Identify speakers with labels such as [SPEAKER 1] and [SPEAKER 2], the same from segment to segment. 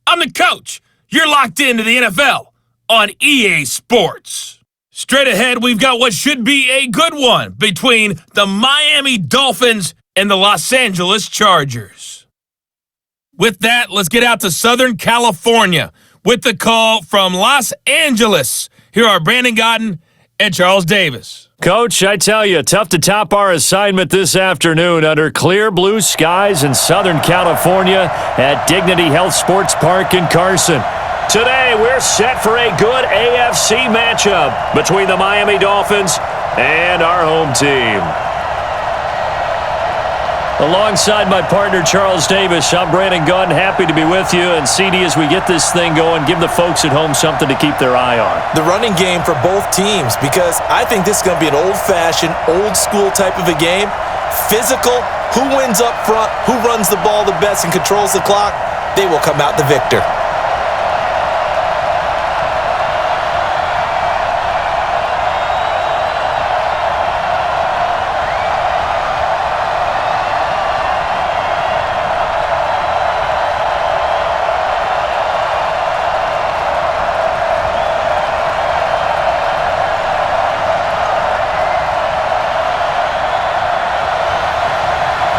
[SPEAKER 1] I'm the coach. You're locked into the NFL on EA Sports. Straight ahead, we've got what should be a good one between the Miami Dolphins and the Los Angeles Chargers. With that, let's get out to Southern California with the call from Los Angeles. Here are Brandon Godden and Charles Davis.
[SPEAKER 2] Coach, I tell you, tough to top our assignment this afternoon under clear blue skies in Southern California at Dignity Health Sports Park in Carson. Today, we're set for a good AFC matchup between the Miami Dolphins and our home team. Alongside my partner, Charles Davis, I'm Brandon Gunn. Happy to be with you. And CD, as we get this thing going, give the folks at home something to keep their eye on.
[SPEAKER 3] The running game for both teams, because I think this is going to be an old-fashioned, old-school type of a game. Physical, who wins up front, who runs the ball the best and controls the clock, they will come out the victor.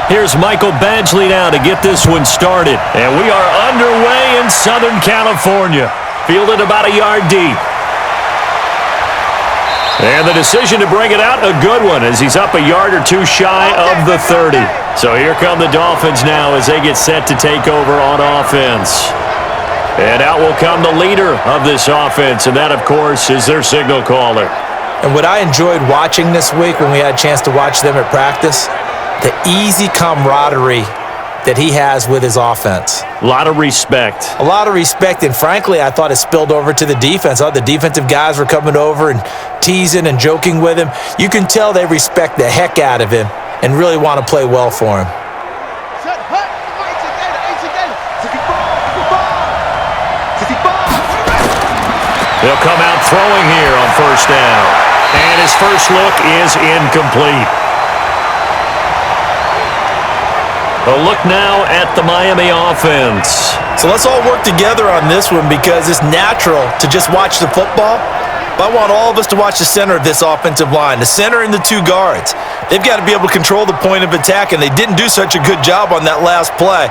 [SPEAKER 2] Here's Michael Badgley now to get this one started. And we are underway in Southern California. Fielded about a yard deep. And the decision to bring it out, a good one, as he's up a yard or two shy of the 30. So here come the Dolphins now as they get set to take over on offense. And out will come the leader of this offense, and that, of course, is their signal caller.
[SPEAKER 3] And what I enjoyed watching this week when we had a chance to watch them at practice, the easy camaraderie that he has with his offense.
[SPEAKER 2] A lot of respect.
[SPEAKER 3] A lot of respect, and frankly, I thought it spilled over to the defense. I thought the defensive guys were coming over and teasing and joking with him. You can tell they respect the heck out of him and really want to play well for him.
[SPEAKER 2] They'll come out throwing here on first down. And his first look is incomplete. A look now at the Miami offense.
[SPEAKER 3] So let's all work together on this one because it's natural to just watch the football. But I want all of us to watch the center of this offensive line, the center and the two guards. They've got to be able to control the point of attack, and they didn't do such a good job on that last play.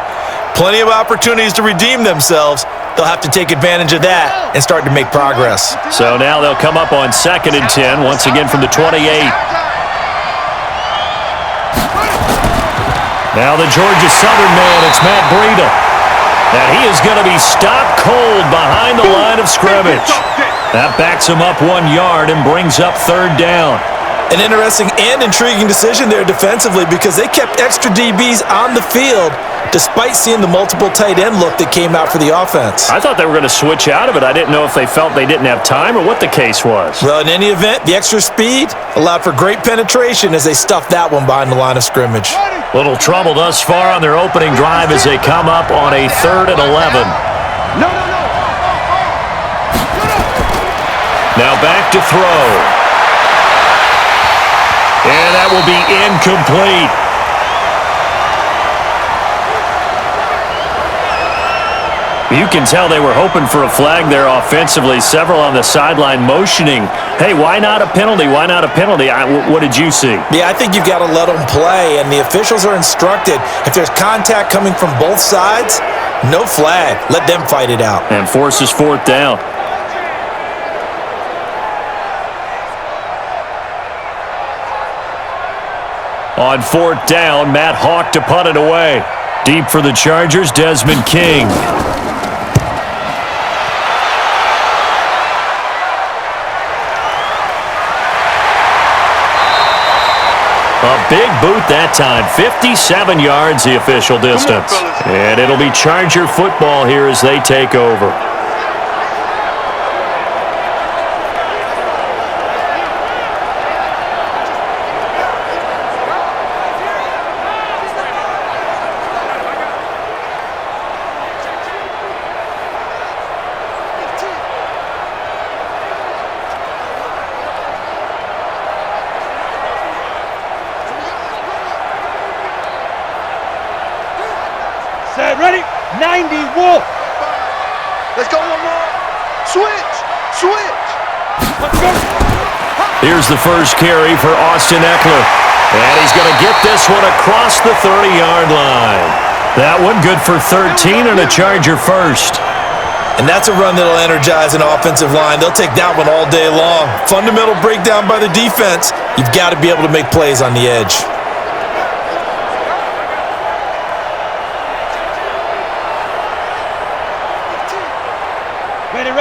[SPEAKER 3] Plenty of opportunities to redeem themselves. They'll have to take advantage of that and start to make progress.
[SPEAKER 2] So now they'll come up on 2nd and 10, once again from the 28. Now the Georgia Southern man, it's Matt Breida. And he is going to be stopped cold behind the line of scrimmage. That backs him up 1 yard and brings up 3rd down.
[SPEAKER 3] An interesting and intriguing decision there defensively because they kept extra DBs on the field despite seeing the multiple tight end look that came out for the offense.
[SPEAKER 2] I thought they were going to switch out of it. I didn't know if they felt they didn't have time or what the case was.
[SPEAKER 3] Well, in any event, the extra speed allowed for great penetration as they stuffed that one behind the line of scrimmage.
[SPEAKER 2] Little trouble thus far on their opening drive as they come up on a 3rd and 11. Now back to throw. And that will be incomplete. You can tell they were hoping for a flag there offensively. Several on the sideline motioning. Hey, why not a penalty? Why not a penalty? What did you see?
[SPEAKER 3] Yeah, I think you've got to let them play, and the officials are instructed. If there's contact coming from both sides, no flag. Let them fight it out.
[SPEAKER 2] And forces 4th down. On 4th down, Matt Hawk to punt it away. Deep for the Chargers, Desmond King. A big boot that time. 57 yards the official distance. And it'll be Charger football here as they take over.
[SPEAKER 4] Set, ready, 90, Wolf. Let's go one more. Switch. Switch. Let's go.
[SPEAKER 2] Here's the first carry for Austin Eckler. And he's going to get this one across the 30-yard line. That one good for 13 and a Charger first.
[SPEAKER 3] And that's a run that'll energize an offensive line. They'll take that one all day long. Fundamental breakdown by the defense. You've got to be able to make plays on the edge.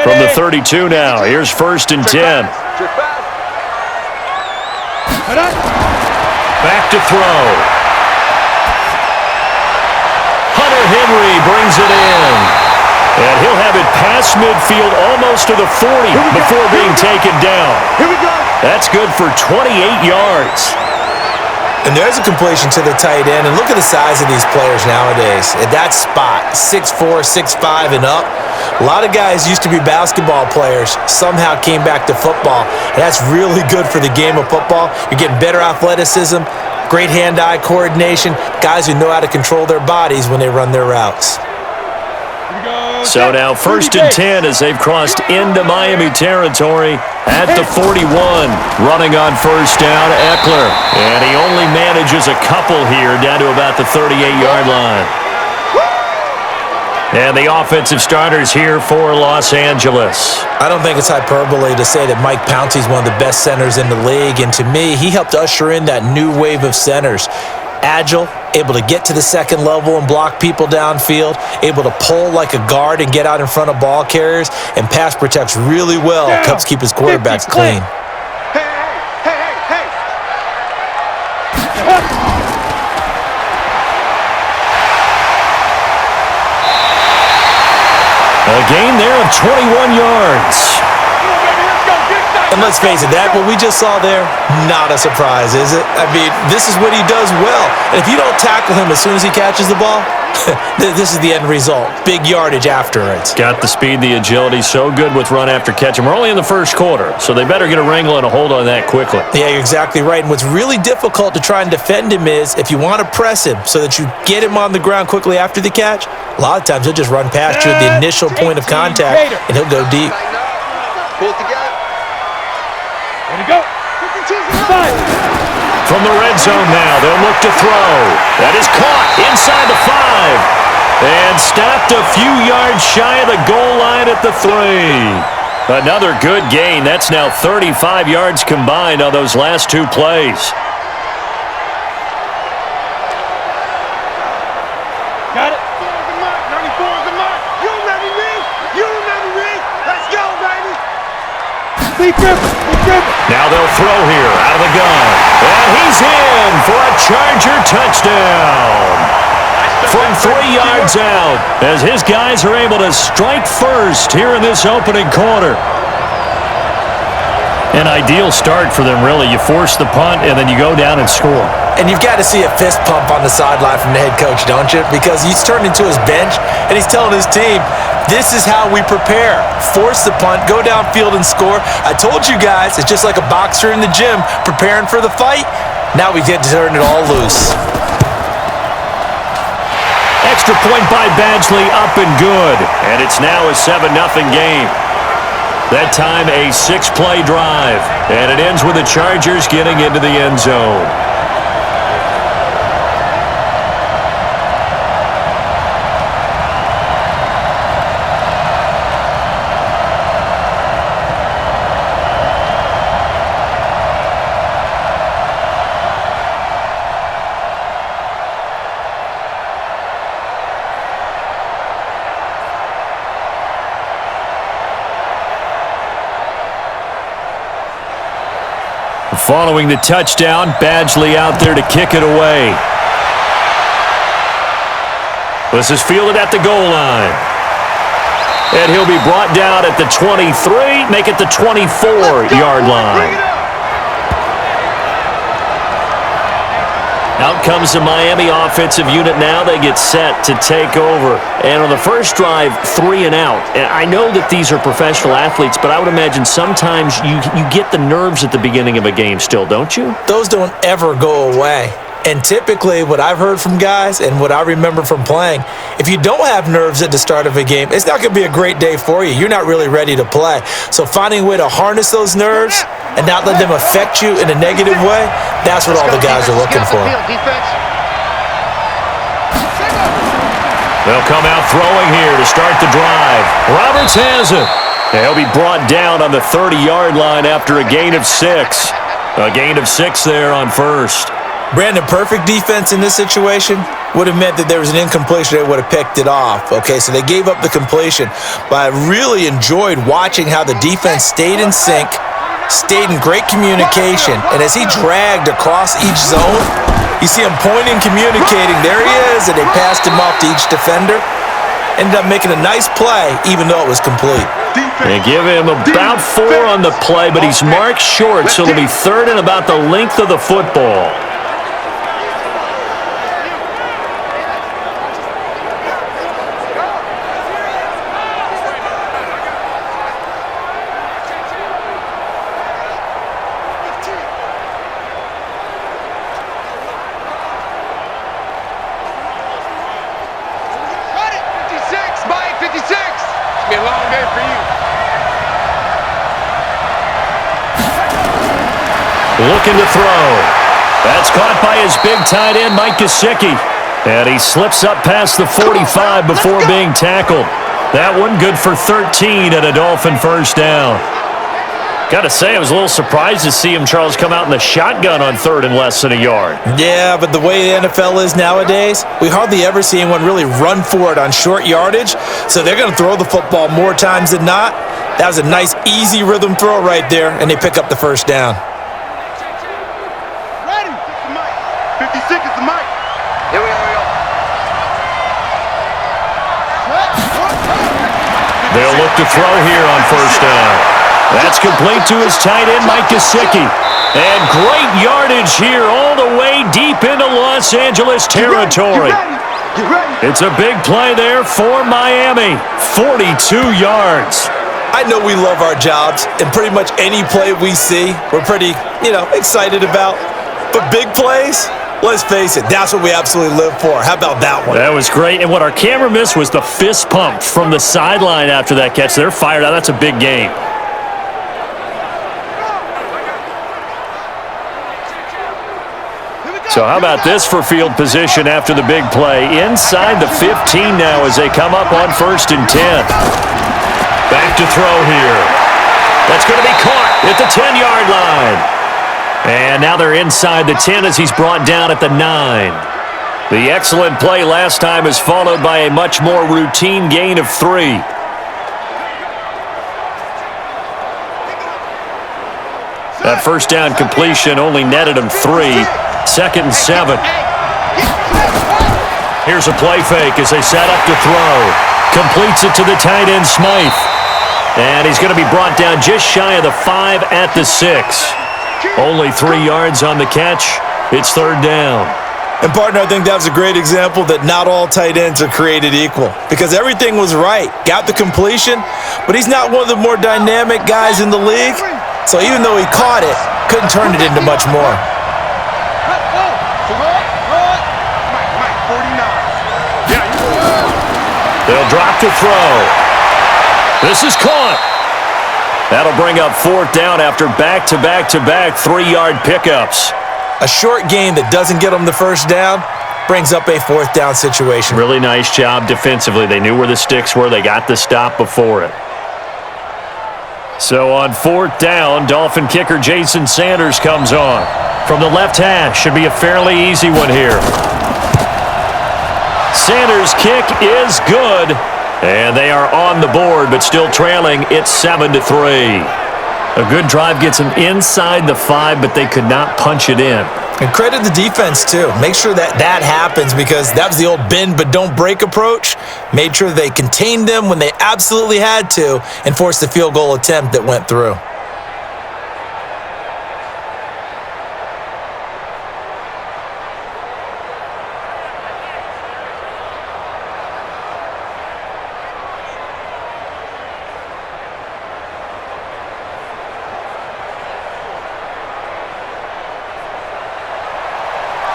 [SPEAKER 2] From the 32 now, here's 1st and 10. Back to throw. Hunter Henry brings it in. And he'll have it past midfield almost to the 40 before being taken down.
[SPEAKER 4] Here we go.
[SPEAKER 2] That's good for 28 yards.
[SPEAKER 3] And there's a completion to the tight end. And look at the size of these players nowadays. At that spot, 6'4", 6'5", and up. A lot of guys used to be basketball players, somehow came back to football. And that's really good for the game of football. You're getting better athleticism, great hand-eye coordination, guys who know how to control their bodies when they run their routes.
[SPEAKER 2] So now 1st and 10 as they've crossed into Miami territory at the 41. Running on 1st down, Eckler. And he only manages a couple here down to about the 38-yard line. And the offensive starters here for Los Angeles.
[SPEAKER 3] I don't think it's hyperbole to say that Mike Pouncey's one of the best centers in the league. And to me, he helped usher in that new wave of centers. Agile, able to get to the second level and block people downfield, able to pull like a guard and get out in front of ball carriers, and pass protects really well, helps keep his quarterbacks clean.
[SPEAKER 4] Hey.
[SPEAKER 2] A gain there of 21 yards.
[SPEAKER 3] And let's face it, that what we just saw there, not a surprise, is it? I mean, this is what he does well. And if you don't tackle him as soon as he catches the ball, this is the end result. Big yardage afterwards.
[SPEAKER 2] Got the speed, the agility, so good with run after catch. And we're only in the first quarter, so they better get a wrangle and a hold on that quickly.
[SPEAKER 3] Yeah, you're exactly right. And what's really difficult to try and defend him is if you want to press him so that you get him on the ground quickly after the catch, a lot of times he'll just run past you at the initial point of contact, and he'll go deep.
[SPEAKER 4] Pull it together.
[SPEAKER 2] From the red zone now, they'll look to throw. That is caught inside the 5. And stopped a few yards shy of the goal line at the 3. Another good gain. That's now 35 yards combined on those last 2 plays.
[SPEAKER 4] Got it. 94 is the mark. You remember me? You remember me? Let's go, baby. Sleep river.
[SPEAKER 2] Now they'll throw here out of the gun. And he's in for a Charger touchdown. From 3 yards out, as his guys are able to strike first here in this opening quarter. An ideal start for them, really. You force the punt, and then you go down and score.
[SPEAKER 3] And you've got to see a fist pump on the sideline from the head coach, don't you? Because he's turned into his bench, and he's telling his team, this is how we prepare. Force the punt, go downfield and score. I told you guys, it's just like a boxer in the gym preparing for the fight. Now we get to turn it all loose.
[SPEAKER 2] Extra point by Badgley, up and good. And it's now a 7-0 game. That time a 6-play drive. And it ends with the Chargers getting into the end zone. Following the touchdown, Badgley out there to kick it away. This is fielded at the goal line. And he'll be brought down at the 23, make it the 24-yard line. Out comes the Miami offensive unit now. They get set to take over. And on the first drive, 3 and out. And I know that these are professional athletes, but I would imagine sometimes you get the nerves at the beginning of a game still, don't you?
[SPEAKER 3] Those don't ever go away. And typically, what I've heard from guys and what I remember from playing, if you don't have nerves at the start of a game, it's not going to be a great day for you. You're not really ready to play. So finding a way to harness those nerves and not let them affect you in a negative way, that's what all the guys are looking for.
[SPEAKER 2] They'll come out throwing here to start the drive. Roberts has it. He'll be brought down on the 30-yard line after a gain of 6. A gain of 6 there on first.
[SPEAKER 3] Brandon, perfect defense in this situation would have meant that there was an incompletion. They would have picked it off. Okay, so they gave up the completion. But I really enjoyed watching how the defense stayed in sync, stayed in great communication. And as he dragged across each zone, you see him pointing, communicating. There he is, and they passed him off to each defender. Ended up making a nice play, even though it was complete.
[SPEAKER 2] They give him about 4 on the play, but he's marked short, so it'll be 3rd and about the length of the football. Looking to throw. That's caught by his big tight end, Mike Gesicki. And he slips up past the 45 before being tackled. That one good for 13 and a Dolphin first down. Got to say, I was a little surprised to see him, Charles, come out in the shotgun on 3rd and less than a yard.
[SPEAKER 3] Yeah, but the way the NFL is nowadays, we hardly ever see anyone really run for it on short yardage. So they're going to throw the football more times than not. That was a nice, easy rhythm throw right there, and they pick up the first down.
[SPEAKER 2] They'll look to throw here on first down. That's complete to his tight end, Mike Gesicki. And great yardage here all the way deep into Los Angeles territory. It's a big play there for Miami. 42 yards.
[SPEAKER 3] I know we love our jobs, and pretty much any play we see, we're pretty, excited about. But big plays, let's face it, that's what we absolutely live for. How about that one?
[SPEAKER 2] That was great. And what our camera missed was the fist pump from the sideline after that catch. They're fired out. That's a big game. So how about this for field position after the big play? Inside the 15 now as they come up on 1st and 10. Back to throw here. That's going to be caught at the 10-yard line. And now they're inside the 10 as he's brought down at the 9. The excellent play last time is followed by a much more routine gain of 3. That first down completion only netted him 3. 2nd and 7. Here's a play fake as they set up to throw. Completes it to the tight end, Smythe. And he's going to be brought down just shy of the 5 at the 6. Only 3 yards on the catch. It's 3rd down.
[SPEAKER 3] And, partner, I think that was a great example that not all tight ends are created equal because everything was right. Got the completion, but he's not one of the more dynamic guys in the league. So even though he caught it, couldn't turn it into much more.
[SPEAKER 2] They'll drop to throw. This is caught. That'll bring up 4th down after back-to-back-to-back 3-yard pickups.
[SPEAKER 3] A short gain that doesn't get them the first down brings up a 4th down situation.
[SPEAKER 2] Really nice job defensively. They knew where the sticks were. They got the stop before it. So on 4th down, Dolphin kicker Jason Sanders comes on. From the left hash, should be a fairly easy one here. Sanders' kick is good. And they are on the board, but still trailing. It's 7-3. A good drive gets them inside the 5, but they could not punch it in.
[SPEAKER 3] And credit the defense, too. Make sure that happens because that was the old bend but don't break approach. Made sure they contained them when they absolutely had to and forced the field goal attempt that went through.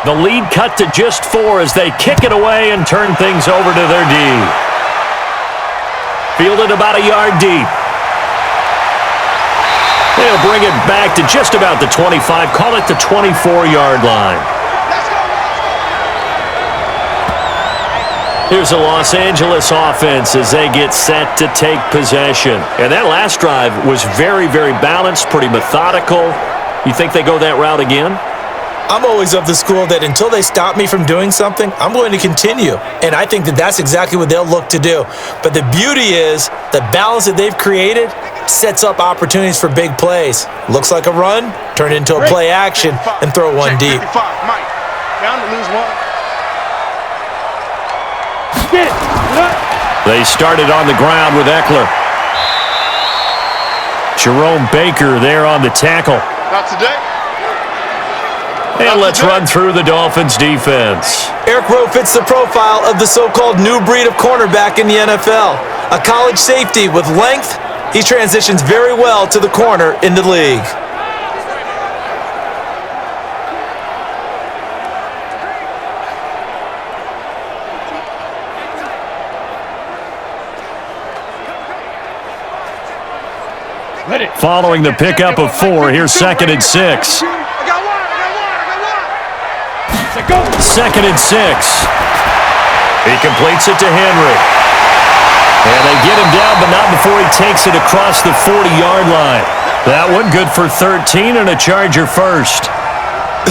[SPEAKER 2] The lead cut to just 4 as they kick it away and turn things over to their D. Fielded about a yard deep. They'll bring it back to just about the 25. Call it the 24-yard line. Here's the Los Angeles offense as they get set to take possession. And that last drive was very, very balanced, pretty methodical. You think they go that route again?
[SPEAKER 3] I'm always of the school that until they stop me from doing something, I'm going to continue. And I think that that's exactly what they'll look to do. But the beauty is the balance that they've created sets up opportunities for big plays. Looks like a run, turn into a play action, and throw one deep.
[SPEAKER 2] They started on the ground with Eckler. Jerome Baker there on the tackle.
[SPEAKER 4] Not today.
[SPEAKER 2] And let's run through the Dolphins defense.
[SPEAKER 3] Eric Rowe fits the profile of the so-called new breed of cornerback in the NFL. A college safety with length, he transitions very well to the corner in the league.
[SPEAKER 2] Following the pickup of 4, here's 2nd and 6. Second and 6. He completes it to Henry. And they get him down, but not before he takes it across the 40-yard line. That one good for 13 and a Charger first.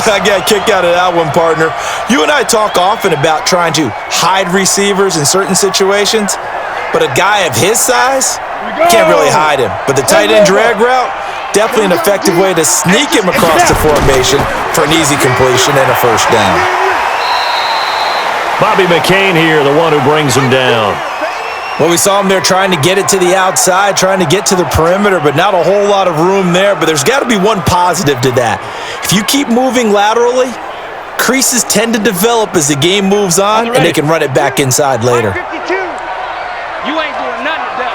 [SPEAKER 3] I got a kick out of that one, partner. You and I talk often about trying to hide receivers in certain situations, but a guy of his size can't really hide him. But the tight end drag route, definitely an effective way to sneak him across the formation for an easy completion and a first down.
[SPEAKER 2] Bobby McCain here, the one who brings him down.
[SPEAKER 3] Well, we saw him there trying to get it to the outside, trying to get to the perimeter, but not a whole lot of room there. But there's got to be one positive to that. If you keep moving laterally, creases tend to develop as the game moves on, and they can run it back inside later.
[SPEAKER 4] You ain't doing nothing today.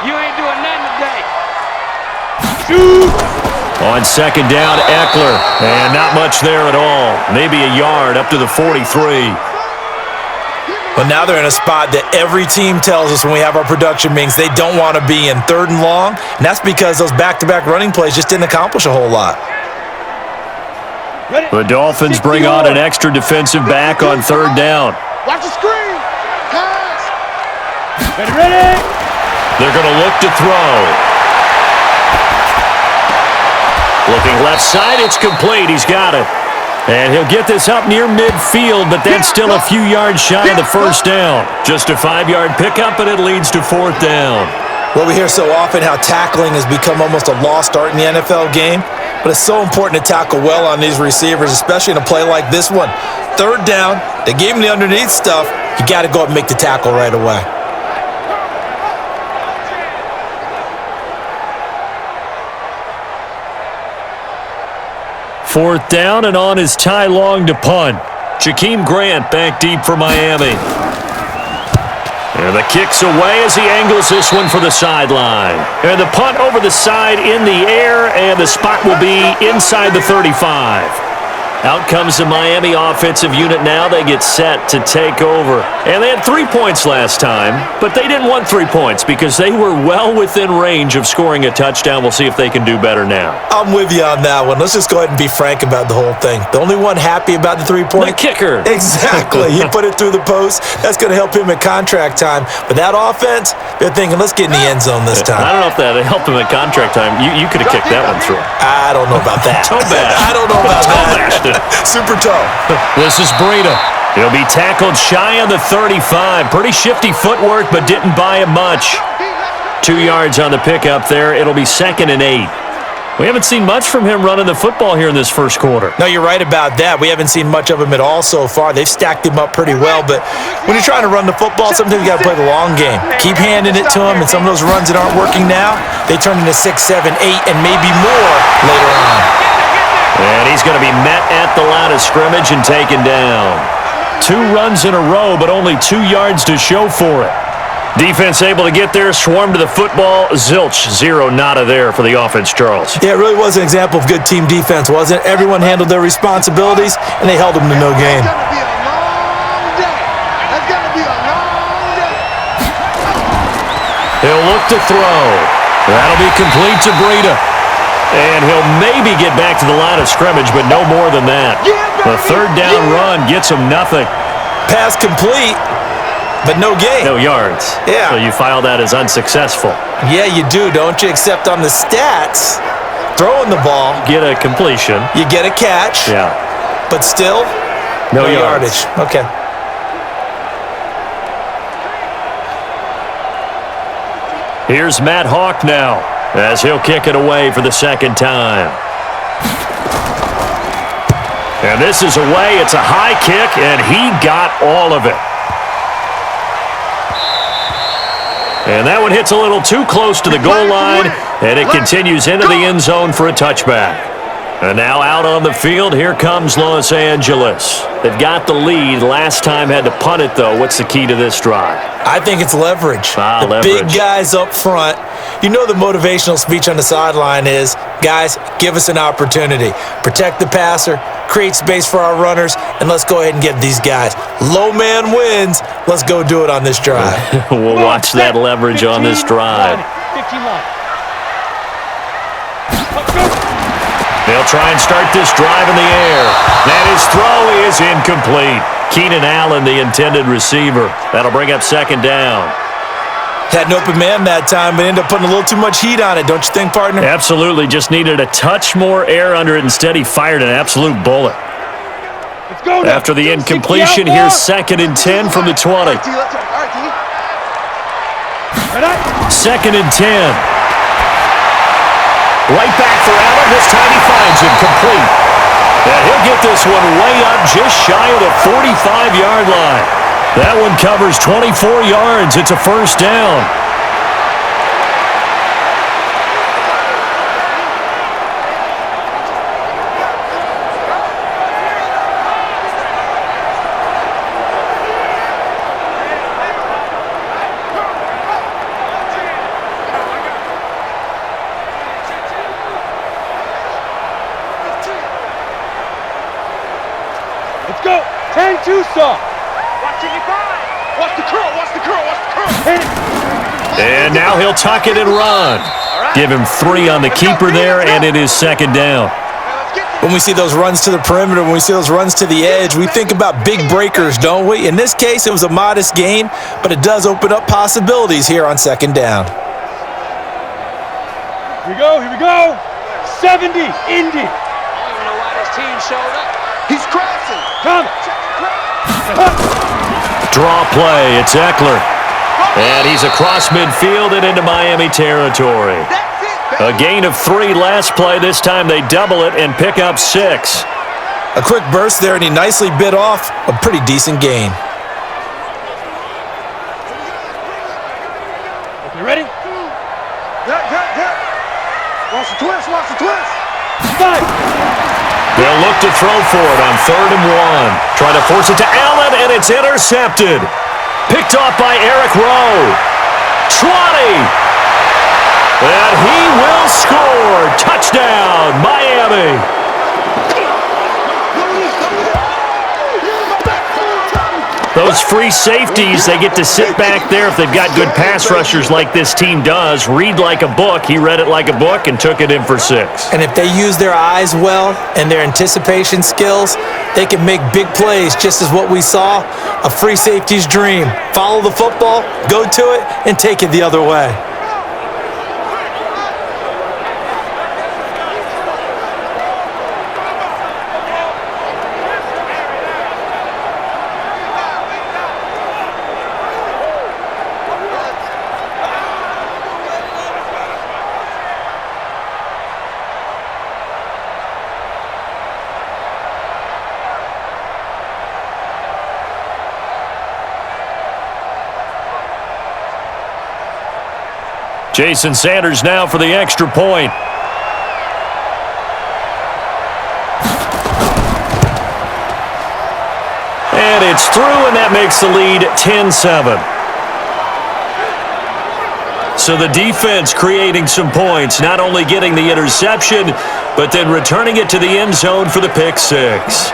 [SPEAKER 4] You ain't doing nothing today.
[SPEAKER 2] On 2nd down, Eckler. And not much there at all. Maybe a yard up to the 43.
[SPEAKER 3] But now they're in a spot that every team tells us when we have our production meetings they don't want to be in, 3rd and long. And that's because those back-to-back running plays just didn't accomplish a whole lot.
[SPEAKER 2] The Dolphins bring on an extra defensive back on 3rd down.
[SPEAKER 4] Watch the screen. Pass.
[SPEAKER 2] Ready. They're going to look to throw. Looking left side, it's complete. He's got it. And he'll get this up near midfield, but that's still a few yards shy of the first down. Just a 5-yard pickup, and it leads to 4th down.
[SPEAKER 3] Well, we hear so often how tackling has become almost a lost art in the NFL game, but it's so important to tackle well on these receivers, especially in a play like this one. 3rd down, they gave him the underneath stuff. You got to go up and make the tackle right away.
[SPEAKER 2] Fourth down, and on is Ty Long to punt. Jakeem Grant back deep for Miami. And the kick's away as he angles this one for the sideline. And the punt over the side in the air, and the spot will be inside the 35. Out comes the Miami offensive unit now. They get set to take over. And they had 3 points last time, but they didn't want 3 points because they were well within range of scoring a touchdown. We'll see if they can do better now.
[SPEAKER 3] I'm with you on that one. Let's just go ahead and be frank about the whole thing. The only one happy about the 3-point?
[SPEAKER 2] The kicker.
[SPEAKER 3] Exactly. You put it through the post. That's going to help him at contract time. But that offense, they're thinking, let's get in the end zone this time.
[SPEAKER 2] I don't know if that helped him at contract time. You could have kicked that one through.
[SPEAKER 3] I don't know about that.
[SPEAKER 2] Toe bash.
[SPEAKER 3] I don't know about
[SPEAKER 2] that.
[SPEAKER 3] Super toe.
[SPEAKER 2] This is Breida. He'll be tackled shy on the 35. Pretty shifty footwork, but didn't buy him much. 2 yards on the pickup there. It'll be 2nd and 8. We haven't seen much from him running the football here in this first quarter.
[SPEAKER 3] No, you're right about that. We haven't seen much of him at all so far. They've stacked him up pretty well, but when you're trying to run the football, sometimes you got to play the long game. Keep handing it to him, and some of those runs that aren't working now, they turn into 6, 7, 8, and maybe more later on.
[SPEAKER 2] And he's going to be met at the line of scrimmage and taken down. 2 runs in a row, but only 2 yards to show for it. Defense able to get there, swarm to the football. Zilch, zero, nada there for the offense, Charles.
[SPEAKER 3] Yeah, it really was an example of good team defense, wasn't it? Everyone handled their responsibilities, and they held them to no gain.
[SPEAKER 4] That's gonna be a long day. That's gonna be a long day.
[SPEAKER 2] He'll look to throw. That'll be complete to Breida. And he'll maybe get back to the line of scrimmage, but no more than that. The third down run gets him nothing.
[SPEAKER 3] Pass complete, but no gain.
[SPEAKER 2] No yards.
[SPEAKER 3] Yeah.
[SPEAKER 2] So you file that as unsuccessful.
[SPEAKER 3] Yeah, you do, don't you? Except on the stats, throwing the ball,
[SPEAKER 2] Get a completion.
[SPEAKER 3] you get a catch,
[SPEAKER 2] Yeah.
[SPEAKER 3] but still,
[SPEAKER 2] No
[SPEAKER 3] yardage. Okay.
[SPEAKER 2] Here's Matt Hawk now, as he'll kick it away for the second time. And this is away. It's a high kick, and he got all of it. And that one hits a little too close to the goal line, and it continues into the end zone for a touchback. And now out on the field, here comes Los Angeles. They've got the lead. Last time had to punt it, though. What's the key to this drive?
[SPEAKER 3] I think it's leverage. The
[SPEAKER 2] Leverage.
[SPEAKER 3] big guys up front. You know the motivational speech on the sideline is, guys, give us an opportunity. Protect the passer, create space for our runners, and let's go ahead and get these guys. Low man wins. Let's go do it on this drive.
[SPEAKER 2] We'll watch that leverage on this drive.
[SPEAKER 4] 15 line.
[SPEAKER 2] They'll try and start this drive in the air. And his throw is incomplete. Keenan Allen, the intended receiver. That'll bring up second down.
[SPEAKER 3] Had an open man that time, but ended up putting a little too much heat on it, don't you think, partner?
[SPEAKER 2] Absolutely. Just needed a touch more air under it. Instead, he fired an absolute bullet.
[SPEAKER 4] Let's go now.
[SPEAKER 2] After the incompletion, here's second and 10 from the 20.
[SPEAKER 4] All right, T.
[SPEAKER 2] Second and 10. Right back for Allen. This time he finds him complete. And he'll get this one way up just shy of the 45-yard line. That one covers 24 yards. It's a first down.
[SPEAKER 4] Let's go. 10-2 saw. Watch it, watch the curl, watch the curl, watch the curl. Hit it.
[SPEAKER 2] And now he'll tuck it and run. Give him 3 on the keeper there, and it is second down.
[SPEAKER 3] When we see those runs to the perimeter, when we see those runs to the edge, we think about big breakers, don't we? In this case, it was a modest gain, but it does open up possibilities here on second down.
[SPEAKER 4] Here we go. 70, Indy.
[SPEAKER 5] I don't even know why this team showed up.
[SPEAKER 4] He's crashing. Come.
[SPEAKER 2] Draw play. It's Eckler. And he's across midfield and into Miami territory. A gain of 3 last play. This time they double it and pick up 6.
[SPEAKER 3] A quick burst there, and he nicely bit off a pretty decent gain.
[SPEAKER 4] You ready? Watch the twist, watch the twist. Five.
[SPEAKER 2] They'll look to throw for it on 3rd and 1. Try to force it to Allen, and it's intercepted. Picked off by Eric Rowe. 20. And he will score. Touchdown, Miami. Those free safeties, they get to sit back there if they've got good pass rushers like this team does. Read like a book. He read it like a book and took it in for 6.
[SPEAKER 3] And if they use their eyes well and their anticipation skills, they can make big plays, just as what we saw, a free safety's dream. Follow the football, go to it, and take it the other way.
[SPEAKER 2] Jason Sanders now for the extra point. And it's through, and that makes the lead 10-7. So the defense creating some points, not only getting the interception, but then returning it to the end zone for the pick six.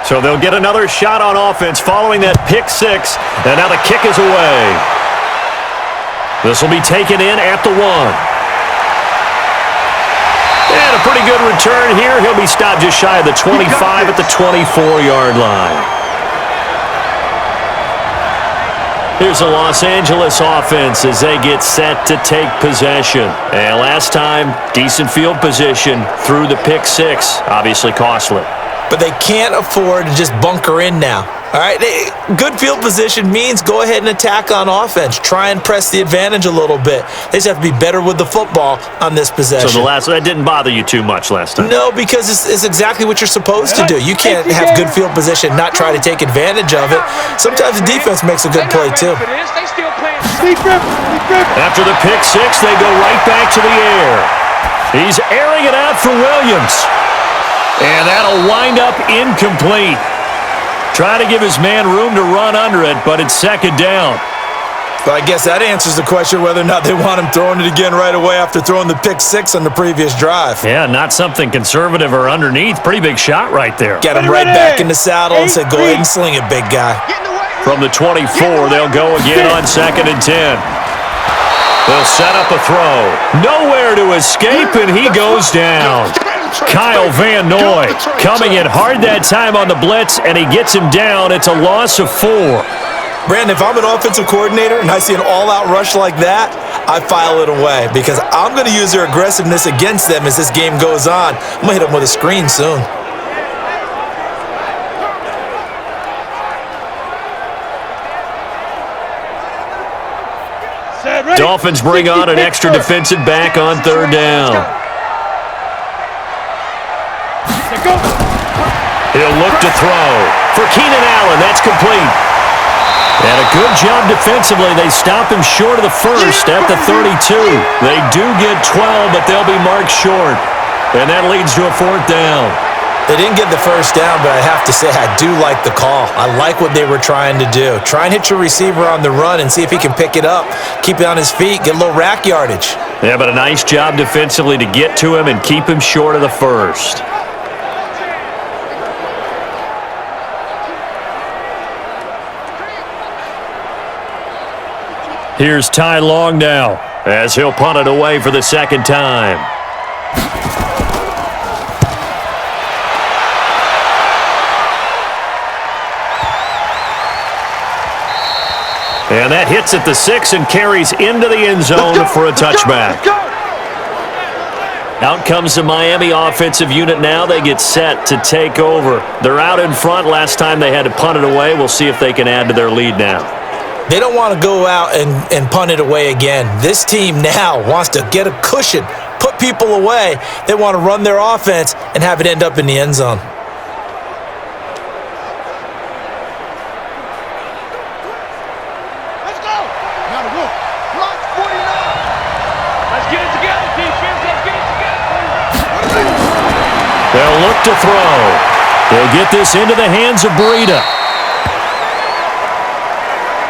[SPEAKER 2] So they'll get another shot on offense following that pick six. And now the kick is away. This will be taken in at the 1. And a pretty good return here. He'll be stopped just shy of the 25 at the 24-yard line. Here's the Los Angeles offense as they get set to take possession. And last time, decent field position through the pick six. Obviously costly.
[SPEAKER 3] But they can't afford to just bunker in now. All right, good field position means go ahead and attack on offense. Try and press the advantage a little bit. They just have to be better with the football on this possession.
[SPEAKER 2] So that didn't bother you too much last time?
[SPEAKER 3] No, because it's exactly what you're supposed to do. You can't have good field position, not try to take advantage of it. Sometimes the defense makes a good play too.
[SPEAKER 2] After the pick six, they go right back to the air. He's airing it out for Williams. And that'll wind up incomplete. Try to give his man room to run under it, but it's second down.
[SPEAKER 3] But I guess that answers the question whether or not they want him throwing it again right away after throwing the pick six on the previous drive.
[SPEAKER 2] Yeah, not something conservative or underneath. Pretty big shot right there.
[SPEAKER 3] Get him right back in the saddle and say, go ahead and sling it, big guy.
[SPEAKER 2] From the 24, they'll go again on 2nd and 10. They'll set up a throw. Nowhere to escape, and he goes down. Kyle Van Noy coming in hard that time on the blitz, and he gets him down. It's a loss of 4.
[SPEAKER 3] Brandon, if I'm an offensive coordinator and I see an all-out rush like that, I file it away because I'm going to use their aggressiveness against them as this game goes on. I'm going to hit them with a screen soon.
[SPEAKER 2] Dolphins bring on an extra defensive back on 3rd down. He'll look to throw. For Keenan Allen, that's complete. And a good job defensively. They stop him short of the first at the 32. They do get 12, but they'll be marked short. And that leads to a 4th down.
[SPEAKER 3] They didn't get the first down, but I have to say I do like the call. I like what they were trying to do. Try and hit your receiver on the run and see if he can pick it up. Keep it on his feet, get a little rack yardage.
[SPEAKER 2] Yeah, but a nice job defensively to get to him and keep him short of the first. Here's Ty Long now as he'll punt it away for the 2nd time. And that hits at the 6 and carries into the end zone for a touchback. Out comes the Miami offensive unit now. They get set to take over. They're out in front. Last time they had to punt it away. We'll see if they can add to their lead now.
[SPEAKER 3] They don't want to go out and punt it away again. This team now wants to get a cushion, put people away. They want to run their offense and have it end up in the end zone.
[SPEAKER 4] Let's go. Now the rook. Block 49. Let's get it together, defense. Let's get it together.
[SPEAKER 2] They'll look to throw. They'll get this into the hands of Breida.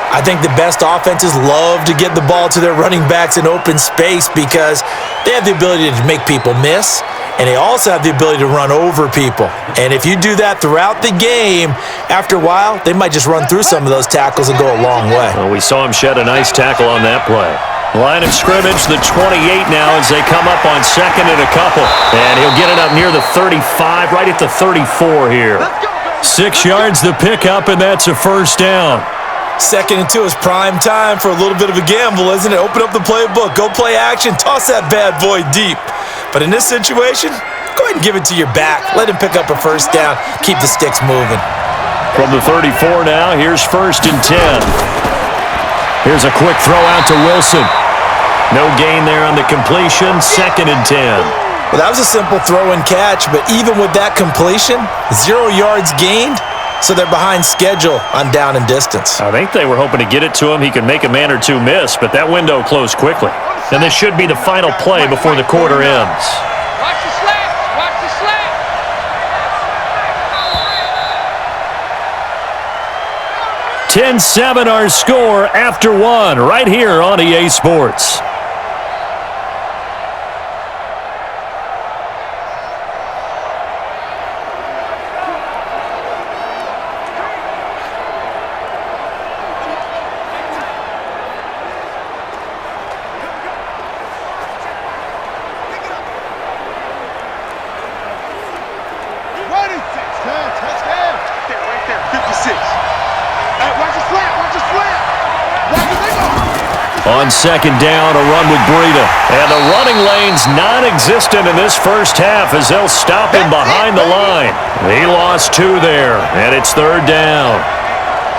[SPEAKER 3] I think the best offenses love to get the ball to their running backs in open space because they have the ability to make people miss, and they also have the ability to run over people. And if you do that throughout the game, after a while, they might just run through some of those tackles and go a long way.
[SPEAKER 2] Well, we saw him shed a nice tackle on that play. Line of scrimmage, the 28 now as they come up on 2nd and a couple. And he'll get it up near the 35, right at the 34 here. 6 yards the pickup, and that's a 1st down.
[SPEAKER 3] 2nd and 2 is prime time for a little bit of a gamble, isn't it? Open up the playbook, go play action, toss that bad boy deep. But in this situation, go ahead and give it to your back. Let him pick up a 1st down, keep the sticks moving.
[SPEAKER 2] From the 34 now, here's 1st and 10. Here's a quick throw out to Wilson. No gain there on the completion, 2nd and 10.
[SPEAKER 3] Well, that was a simple throw and catch, but even with that completion, 0 yards gained, so they're behind schedule on down and distance.
[SPEAKER 2] I think they were hoping to get it to him. He could make a man or two miss, but that window closed quickly. And this should be the final play before the quarter ends.
[SPEAKER 5] Watch the slats. Watch the slats.
[SPEAKER 2] 10-7 our score after 1 right here on EA Sports. On 2nd down, a run with Breida. And the running lane's non-existent in this first half as they'll stop him behind the line. He lost 2 there, and it's 3rd down.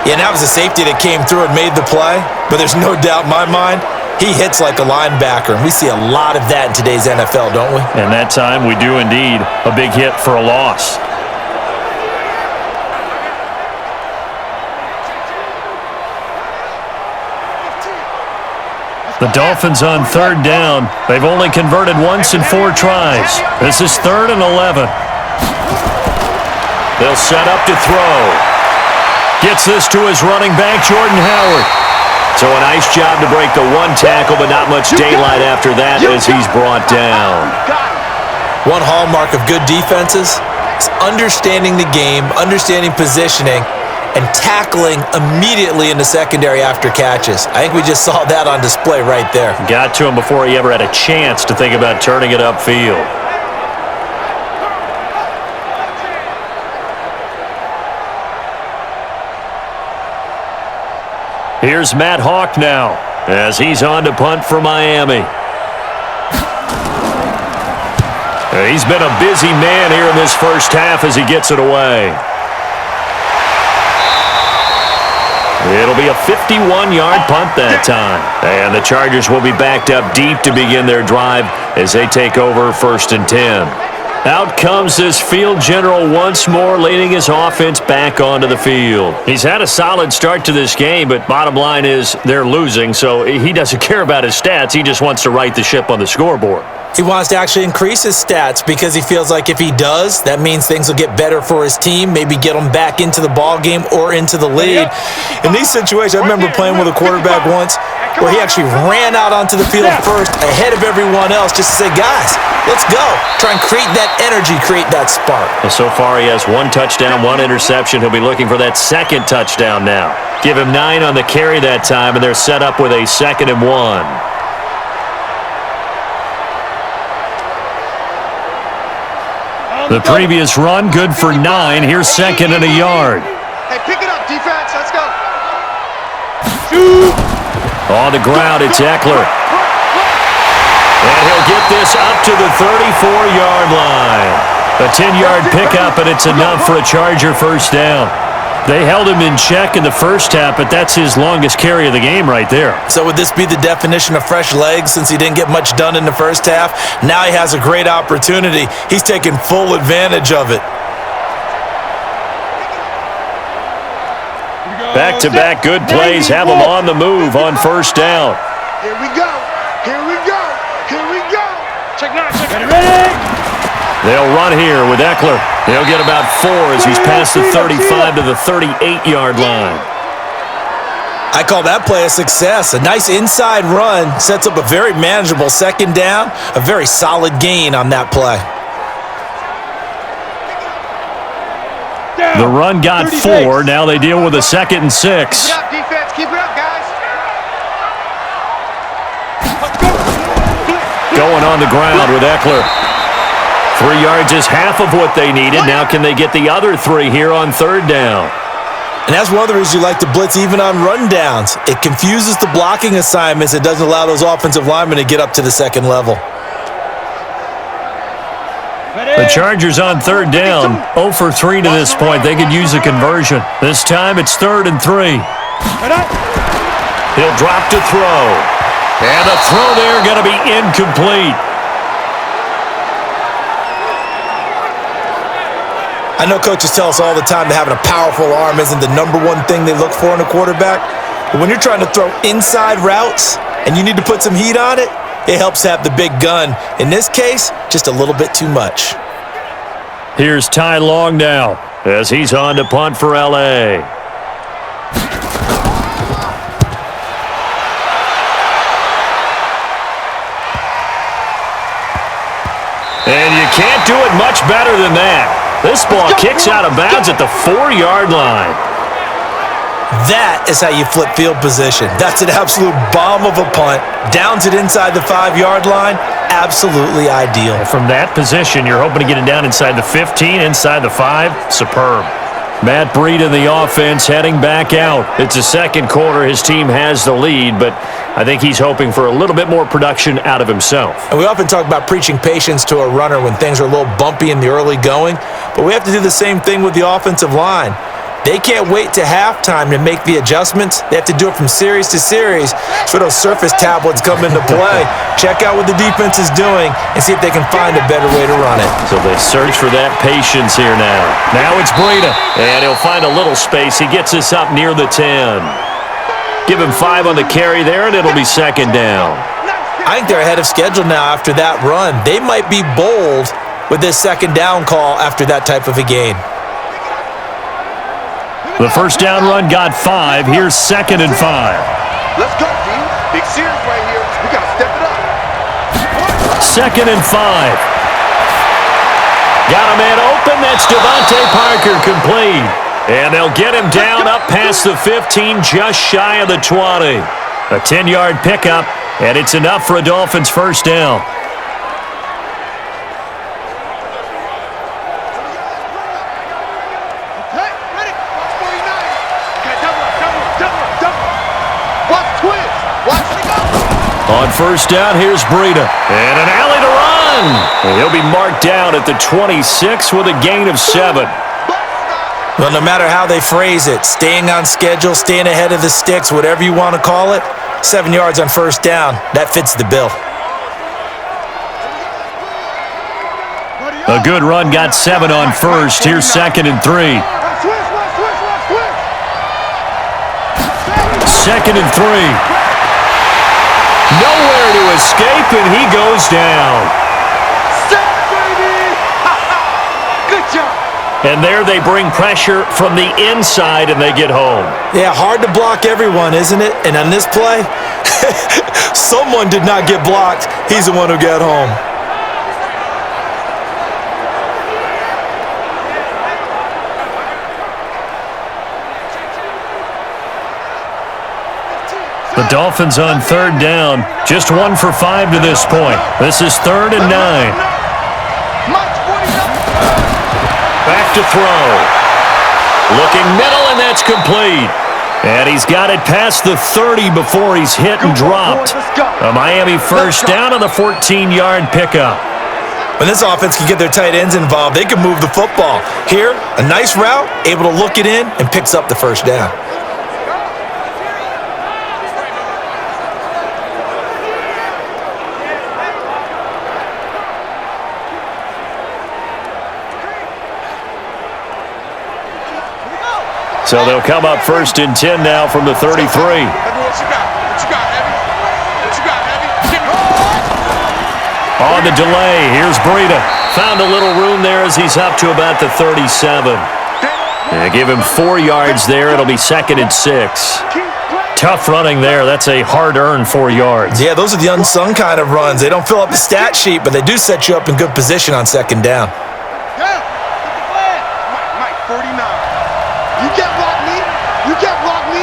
[SPEAKER 3] Yeah, and that was a safety that came through and made the play, but there's no doubt in my mind, he hits like a linebacker, and we see a lot of that in today's NFL, don't we?
[SPEAKER 2] And that time we do indeed. A big hit for a loss. The Dolphins on 3rd down. They've only converted once in 4 tries. This is 3rd and 11. They'll set up to throw. Gets this to his running back, Jordan Howard. So a nice job to break the 1 tackle, but not much daylight after that as he's brought down.
[SPEAKER 3] One hallmark of good defenses is understanding the game, understanding positioning, and tackling immediately in the secondary after catches. I think we just saw that on display right there.
[SPEAKER 2] Got to him before he ever had a chance to think about turning it upfield. Here's Matt Hawk now as he's on to punt for Miami. He's been a busy man here in this first half as he gets it away. It'll be a 51-yard punt that time. And the Chargers will be backed up deep to begin their drive as they take over 1st and 10. Out comes this field general once more, leading his offense back onto the field. He's had a solid start to this game, but bottom line is they're losing, so he doesn't care about his stats. He just wants to right the ship on the scoreboard.
[SPEAKER 3] He wants to actually increase his stats because he feels like if he does, that means things will get better for his team, maybe get them back into the ball game or into the lead. In these situations, I remember playing with a quarterback once where he actually ran out onto the field first ahead of everyone else just to say, guys, let's go. Try and create that energy, create that spark.
[SPEAKER 2] Well, so far he has 1 touchdown, 1 interception. He'll be looking for that 2nd touchdown now. Give him 9 on the carry that time, and they're set up with a 2nd and 1. The previous run, good for 9. Here's 2nd and a yard.
[SPEAKER 4] Hey, pick it up, defense. Let's go.
[SPEAKER 2] On the ground, it's Eckler. And he'll get this up to the 34-yard line. A 10-yard pickup, and it's enough for a Charger first down. They held him in check in the first half, but that's his longest carry of the game right there.
[SPEAKER 3] So would this be the definition of fresh legs since he didn't get much done in the first half? Now he has a great opportunity. He's taking full advantage of it.
[SPEAKER 2] Back-to-back good plays have him on the move on first down.
[SPEAKER 4] Here we go. Here we go. Here we go. Check 9. Check ready.
[SPEAKER 2] They'll run here with Eckler. He'll get about 4 as he's past the 35 to the 38-yard line.
[SPEAKER 3] I call that play a success. A nice inside run sets up a very manageable 2nd down, a very solid gain on that play.
[SPEAKER 2] The run got 4. Now they deal with a 2nd and 6.
[SPEAKER 4] Keep it up, defense. Keep it up, guys.
[SPEAKER 2] Going on the ground with Eckler. 3 yards is half of what they needed. Now can they get the other 3 here on 3rd down?
[SPEAKER 3] And that's one of the reasons you like to blitz even on rundowns. It confuses the blocking assignments. It doesn't allow those offensive linemen to get up to the 2nd level.
[SPEAKER 2] The Chargers on 3rd down. 0 for 3 to this point. They could use a conversion. This time it's 3rd and 3. He'll drop to throw. And the throw there going to be incomplete.
[SPEAKER 3] I know coaches tell us all the time that having a powerful arm isn't the number one thing they look for in a quarterback. But when you're trying to throw inside routes and you need to put some heat on it, it helps to have the big gun. In this case, just a little bit too much.
[SPEAKER 2] Here's Ty Long now as he's on to punt for L.A. And you can't do it much better than that. This ball kicks out of bounds at the 4-yard line.
[SPEAKER 3] That is how you flip field position. That's an absolute bomb of a punt. Downs it inside the 5-yard line. Absolutely ideal.
[SPEAKER 2] From that position, you're hoping to get it down inside the 15, inside the 5. Superb. Matt Breida in the offense heading back out. It's the second quarter. His team has the lead, but I think he's hoping for a little bit more production out of himself.
[SPEAKER 3] And we often talk about preaching patience to a runner when things are a little bumpy in the early going, but we have to do the same thing with the offensive line. They can't wait to halftime to make the adjustments. They have to do it from series to series. So those surface tablets come into play. Check out what the defense is doing and see if they can find a better way to run it.
[SPEAKER 2] So they search for that patience here now. Now it's Breida, and he'll find a little space. He gets us up near the 10. Give him 5 on the carry there, and it'll be second down.
[SPEAKER 3] I think they're ahead of schedule now after that run. They might be bold with this second down call after that type of a gain.
[SPEAKER 2] The first down run got 5. Here's second and 5.
[SPEAKER 4] Let's go, D. Big series right here. We got to step it up.
[SPEAKER 2] Second and 5. Got a man open. That's Devontae Parker complete. And they'll get him down up past the 15, just shy of the 20. A 10-yard pickup, and it's enough for a Dolphins first down. On first down, here's Breida. And an alley to run. And he'll be marked down at the 26 with a gain of 7.
[SPEAKER 3] Well, no matter how they phrase it, staying on schedule, staying ahead of the sticks, whatever you want to call it, 7 yards on first down, that fits the bill.
[SPEAKER 2] A good run got 7 on first. Here's second and 3. Second and 3. Nowhere to escape, and he goes down.
[SPEAKER 4] Good job.
[SPEAKER 2] And there they bring pressure from the inside, and they get home.
[SPEAKER 3] Yeah, hard to block everyone, isn't it? And on this play, someone did not get blocked. He's the one who got home.
[SPEAKER 2] The Dolphins on third down, just 1 for 5 to this point. This is 3rd and 9. Back to throw. Looking middle, and that's complete. And he's got it past the 30 before he's hit and dropped. A Miami first down on the 14-yard pickup.
[SPEAKER 3] When this offense can get their tight ends involved, they can move the football. Here, a nice route, able to look it in, and picks up the first down.
[SPEAKER 2] So they'll come up first and 10 now from the 33.
[SPEAKER 4] What you got? What you got, Heavy? What you got, Heavy?
[SPEAKER 2] On the delay, here's Breida. Found a little room there as he's up to about the 37. And give him 4 yards there. It'll be second and 6. Tough running there. That's a hard-earned 4 yards.
[SPEAKER 3] Yeah, those are the unsung kind of runs. They don't fill up the stat sheet, but they do set you up in good position on second down.
[SPEAKER 4] Mike, 49. You can't block me. You can't block me.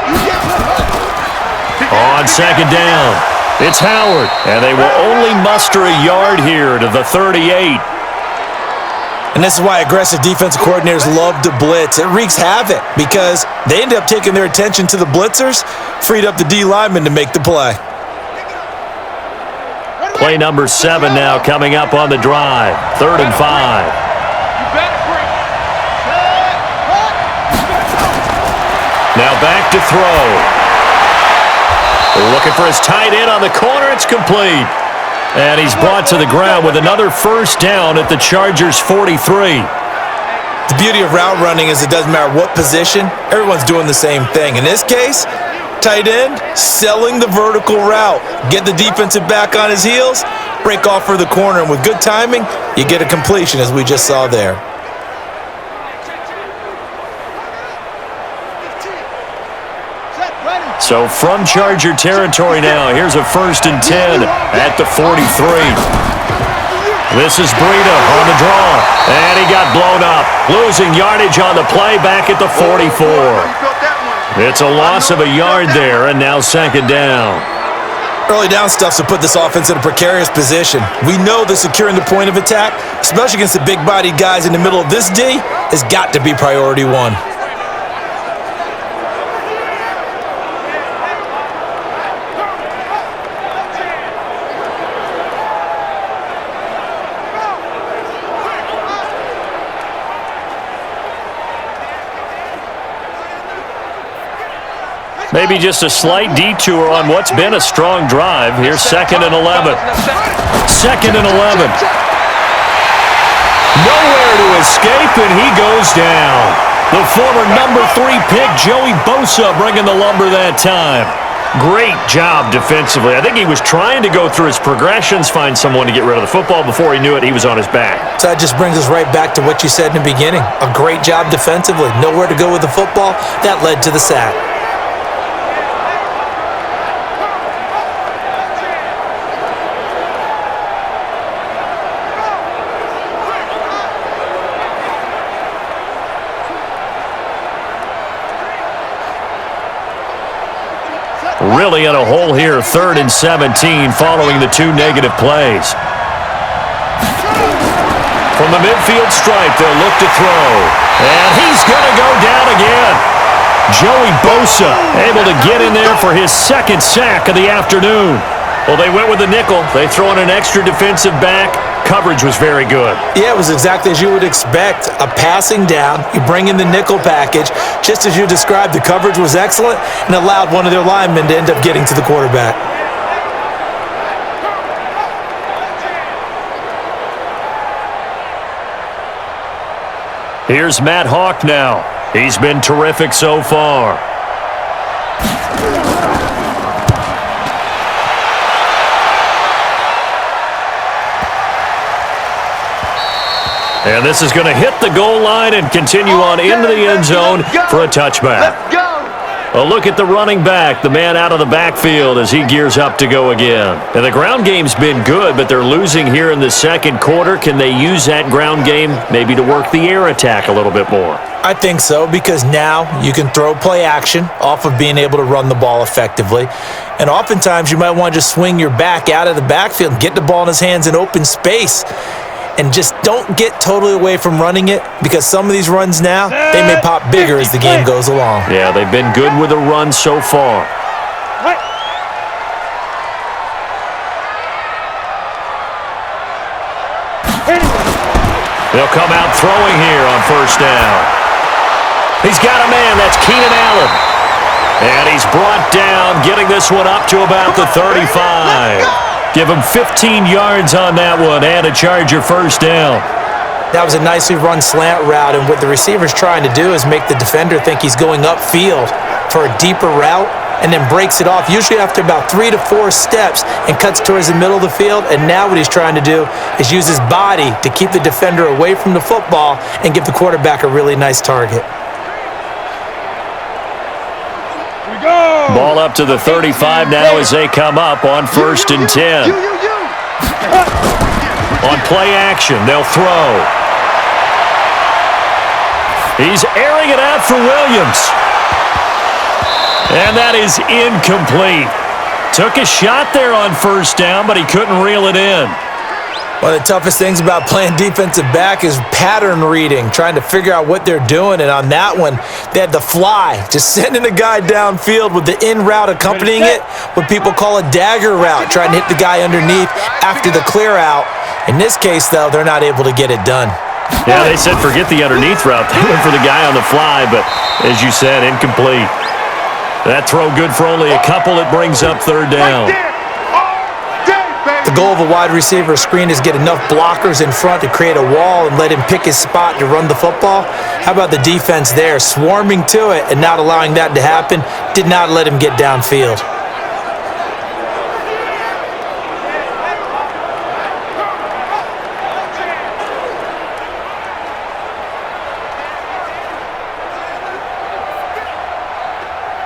[SPEAKER 4] You can't block me.
[SPEAKER 2] On second down, it's Howard. And they will only muster a yard here to the 38.
[SPEAKER 3] And this is why aggressive defensive coordinators love to blitz. It wreaks havoc because they end up taking their attention to the blitzers, freed up the D lineman to make the play.
[SPEAKER 2] Play number 7 now coming up on the drive. 3rd and 5. Now back to throw. Looking for his tight end on the corner. It's complete. And he's brought to the ground with another first down at the Chargers' 43.
[SPEAKER 3] The beauty of route running is it doesn't matter what position, everyone's doing the same thing. In this case, tight end, selling the vertical route. Get the defensive back on his heels, break off for the corner, and with good timing, you get a completion as we just saw there.
[SPEAKER 2] So from Charger territory now, here's a 1st and 10 at the 43. This is Breida on the draw, and he got blown up. Losing yardage on the play back at the 44. It's a loss of a yard there, and now 2nd down.
[SPEAKER 3] Early down stuff to put this offense in a precarious position. We know that securing the point of attack, especially against the big-bodied guys in the middle of this D, has got to be priority one.
[SPEAKER 2] Maybe just a slight detour on what's been a strong drive. Here's 2nd and 11. 2nd and 11. Nowhere to escape, and he goes down. The former number 3 pick, Joey Bosa, bringing the lumber that time. Great job defensively. I think he was trying to go through his progressions, find someone to get rid of the football. Before he knew it, he was on his back.
[SPEAKER 3] So that just brings us right back to what you said in the beginning. A great job defensively. Nowhere to go with the football. That led to the sack.
[SPEAKER 2] Really in a hole here, 3rd and 17 following the 2 negative plays. From the midfield stripe, they'll look to throw. And he's going to go down again. Joey Bosa able to get in there for his 2nd sack of the afternoon. Well, they went with the nickel. They throw in an extra defensive back. Coverage was very good.
[SPEAKER 3] Yeah, it was exactly as you would expect. A passing down, you bring in the nickel package. Just as you described, the coverage was excellent and allowed one of their linemen to end up getting to the quarterback.
[SPEAKER 2] Here's Matt Hawk now. He's been terrific so far. And this is going to hit the goal line and continue on into the end zone for a touchback. A look at the running back, the man out of the backfield as he gears up to go again. And the ground game's been good, but they're losing here in the 2nd quarter. Can they use that ground game maybe to work the air attack a little bit more?
[SPEAKER 3] I think so, because now you can throw play action off of being able to run the ball effectively. And oftentimes you might want to just swing your back out of the backfield and get the ball in his hands in open space. And just don't get totally away from running it, because some of these runs now, they may pop bigger as the game goes along.
[SPEAKER 2] Yeah, they've been good with the run so far. They'll come out throwing here on 1st down. He's got a man. That's Keenan Allen. And he's brought down, getting this one up to about the 35. Give him 15 yards on that one and a Charger 1st down.
[SPEAKER 3] That was a nicely run slant route, and what the receiver's trying to do is make the defender think he's going upfield for a deeper route, and then breaks it off, usually after about 3 to 4 steps, and cuts towards the middle of the field. And now what he's trying to do is use his body to keep the defender away from the football and give the quarterback a really nice target.
[SPEAKER 2] Ball up to the 35 now as they come up on 1st and 10. On play action, they'll throw. He's airing it out for Williams. And that is incomplete. Took a shot there on 1st down, but he couldn't reel it in.
[SPEAKER 3] One of the toughest things about playing defensive back is pattern reading, trying to figure out what they're doing. And on that one, they had the fly, just sending a guy downfield with the in route accompanying it, what people call a dagger route, trying to hit the guy underneath after the clear out. In this case, though, they're not able to get it done.
[SPEAKER 2] Yeah, they said forget the underneath route. They went for the guy on the fly, but as you said, incomplete. That throw good for only a couple. It brings up third down.
[SPEAKER 3] The goal of a wide receiver screen is get enough blockers in front to create a wall and let him pick his spot to run the football. How about the defense there, swarming to it and not allowing that to happen? Did not let him get downfield.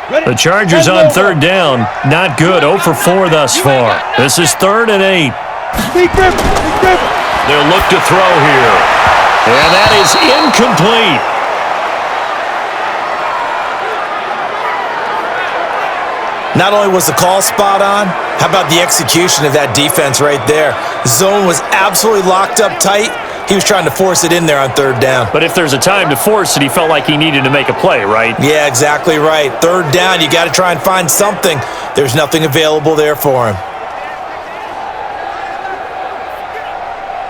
[SPEAKER 2] The Chargers on third down. Not good. 0 for 4 thus far. This is 3rd and 8. They'll look to throw here. And that is incomplete.
[SPEAKER 3] Not only was the call spot on, how about the execution of that defense right there? Zone was absolutely locked up tight. He was trying to force it in there on third down.
[SPEAKER 2] But if there's a time to force it, he felt like he needed to make a play, right?
[SPEAKER 3] Yeah, exactly right. Third down, you got to try and find something. There's nothing available there for him.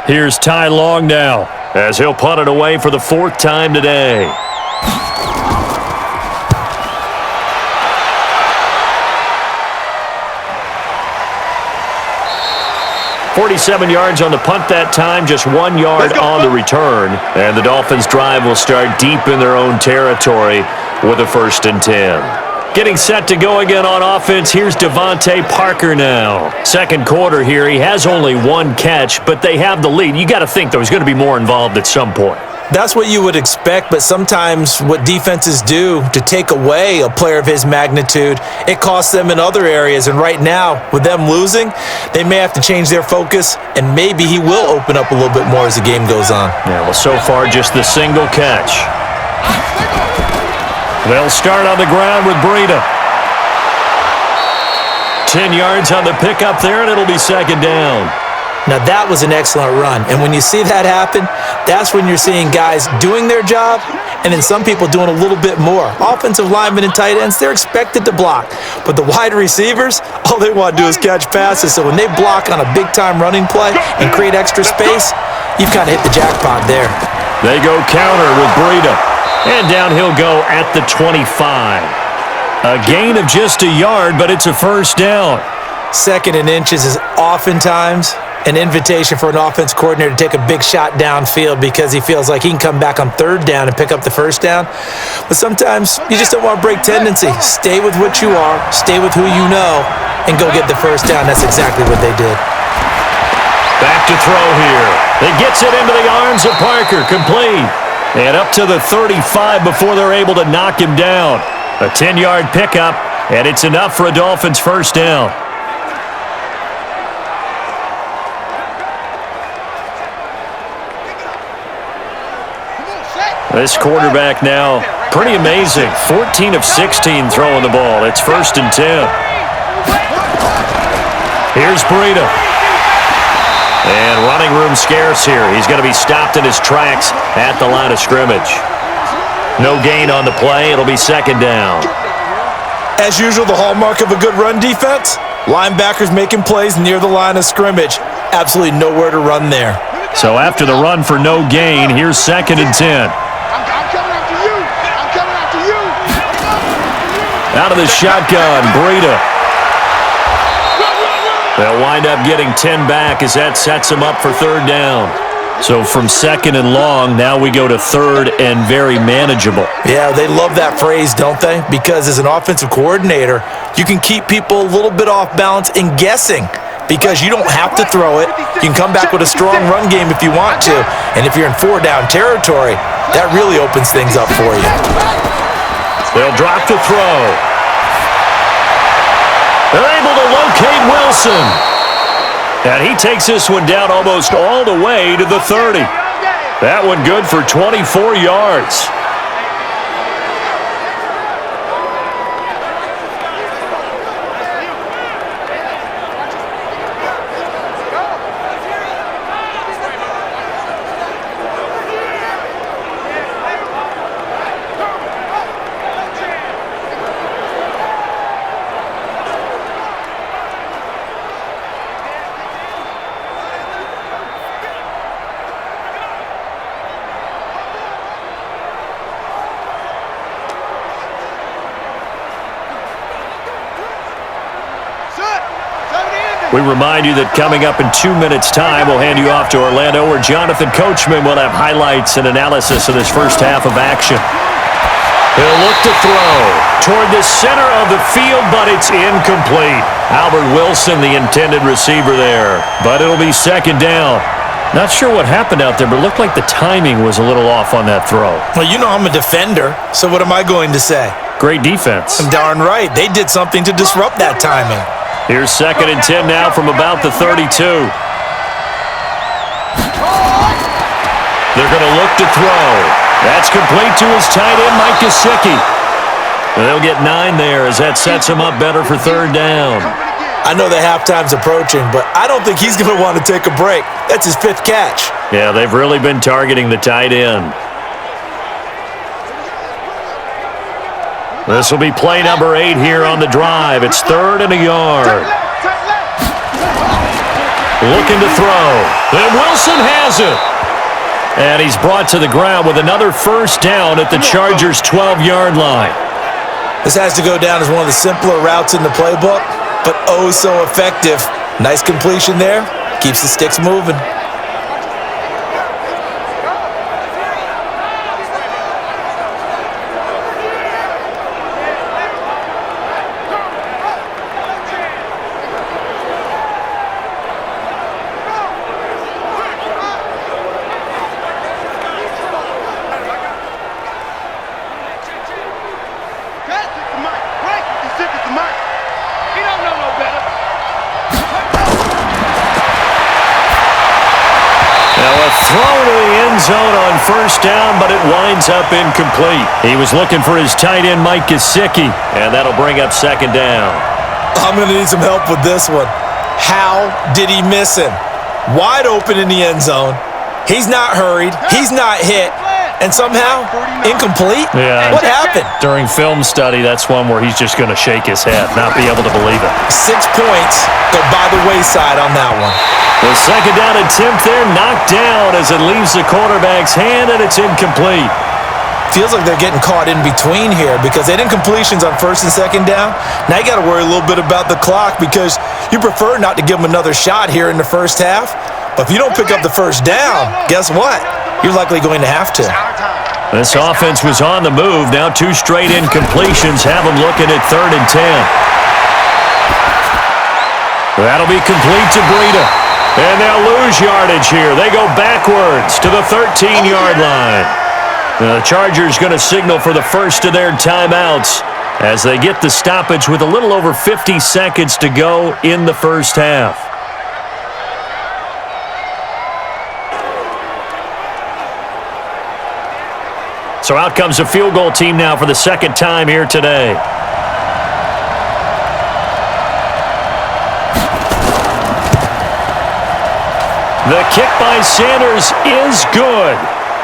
[SPEAKER 2] Here's Ty Long now, as he'll punt it away for the 4th time today. .47 yards on the punt that time, just 1 yard on the return. And the Dolphins' drive will start deep in their own territory with a 1st and 10. Getting set to go again on offense, here's Devontae Parker now. Second quarter here, he has only 1 catch, but they have the lead. You got to think, though, he's going to be more involved at some point.
[SPEAKER 3] That's what you would expect, but sometimes what defenses do to take away a player of his magnitude, it costs them in other areas. And right now, with them losing, they may have to change their focus, and maybe he will open up a little bit more as the game goes on.
[SPEAKER 2] Yeah, well, so far, just the single catch. They'll start on the ground with Breida. 10 yards on the pickup there, and it'll be 2nd down.
[SPEAKER 3] Now, that was an excellent run. And when you see that happen, that's when you're seeing guys doing their job and then some people doing a little bit more. Offensive linemen and tight ends, they're expected to block. But the wide receivers, all they want to do is catch passes. So when they block on a big-time running play and create extra space, you've kind of hit the jackpot there.
[SPEAKER 2] They go counter with Breida. And down he'll go at the 25. A gain of just a yard, but it's a 1st down.
[SPEAKER 3] 2nd and inches is oftentimes an invitation for an offense coordinator to take a big shot downfield because he feels like he can come back on 3rd down and pick up the 1st down. But sometimes you just don't want to break tendency. Stay with what you are, stay with who you know, and go get the 1st down. That's exactly what they did.
[SPEAKER 2] Back to throw here. It gets it into the arms of Parker, complete. And up to the 35 before they're able to knock him down. A 10-yard pickup, and it's enough for a Dolphins 1st down. This quarterback now, pretty amazing. 14 of 16 throwing the ball. It's 1st and 10. Here's Breida. And running room scarce here. He's going to be stopped in his tracks at the line of scrimmage. No gain on the play. It'll be 2nd down.
[SPEAKER 3] As usual, the hallmark of a good run defense, linebackers making plays near the line of scrimmage. Absolutely nowhere to run there.
[SPEAKER 2] So after the run for no gain, here's 2nd and 10. Out of the shotgun, Breida. They'll wind up getting 10 back as that sets them up for 3rd down. So from 2nd and long, now we go to 3rd and very manageable.
[SPEAKER 3] Yeah, they love that phrase, don't they? Because as an offensive coordinator, you can keep people a little bit off balance and guessing because you don't have to throw it. You can come back with a strong run game if you want to. And if you're in 4-down territory, that really opens things up for you.
[SPEAKER 2] They'll drop to throw. They're able to locate Wilson. And he takes this one down almost all the way to the 30. That one good for 24 yards. We remind you that coming up in 2 minutes' time, we'll hand you off to Orlando, where Jonathan Coachman will have highlights and analysis of this first half of action. He'll look to throw toward the center of the field, but it's incomplete. Albert Wilson, the intended receiver there, but it'll be second down. Not sure what happened out there, but it looked like the timing was a little off on that throw.
[SPEAKER 3] Well, you know I'm a defender, so what am I going to say?
[SPEAKER 2] Great defense.
[SPEAKER 3] Darn right. They did something to disrupt that timing.
[SPEAKER 2] Here's 2nd and 10 now from about the 32. They're going to look to throw. That's complete to his tight end, Mike Gesicki. They'll get 9 there as that sets him up better for 3rd down.
[SPEAKER 3] I know that halftime's approaching, but I don't think he's going to want to take a break. That's his 5th catch.
[SPEAKER 2] Yeah, they've really been targeting the tight end. This will be play number 8 here on the drive. It's 3rd and a yard. Looking to throw. And Wilson has it. And he's brought to the ground with another first down at the Chargers' 12-yard line.
[SPEAKER 3] This has to go down as one of the simpler routes in the playbook, but oh so effective. Nice completion there. Keeps the sticks moving.
[SPEAKER 2] Throw to the end zone on first down, but it winds up incomplete. He was looking for his tight end, Mike Gesicki, and that'll bring up 2nd down.
[SPEAKER 3] I'm going to need some help with this one. How did he miss him? Wide open in the end zone. He's not hurried. He's not hit. And somehow, incomplete?
[SPEAKER 2] Yeah.
[SPEAKER 3] What happened?
[SPEAKER 2] During film study, that's one where he's just going to shake his head, not be able to believe it.
[SPEAKER 3] 6 points go by the wayside on that one.
[SPEAKER 2] The 2nd down attempt there knocked down as it leaves the quarterback's hand, and it's incomplete.
[SPEAKER 3] Feels like they're getting caught in between here because they did incompletions on 1st and 2nd down. Now you got to worry a little bit about the clock because you prefer not to give them another shot here in the first half. But if you don't pick up the first down, guess what? You're likely going to have to.
[SPEAKER 2] This offense was on the move. Now 2 straight incompletions have them looking at 3rd and 10. That'll be complete to Breida. And they'll lose yardage here. They go backwards to the 13-yard line. The Chargers going to signal for the first of their timeouts as they get the stoppage with a little over 50 seconds to go in the first half. So out comes the field goal team now for the 2nd time here today. The kick by Sanders is good.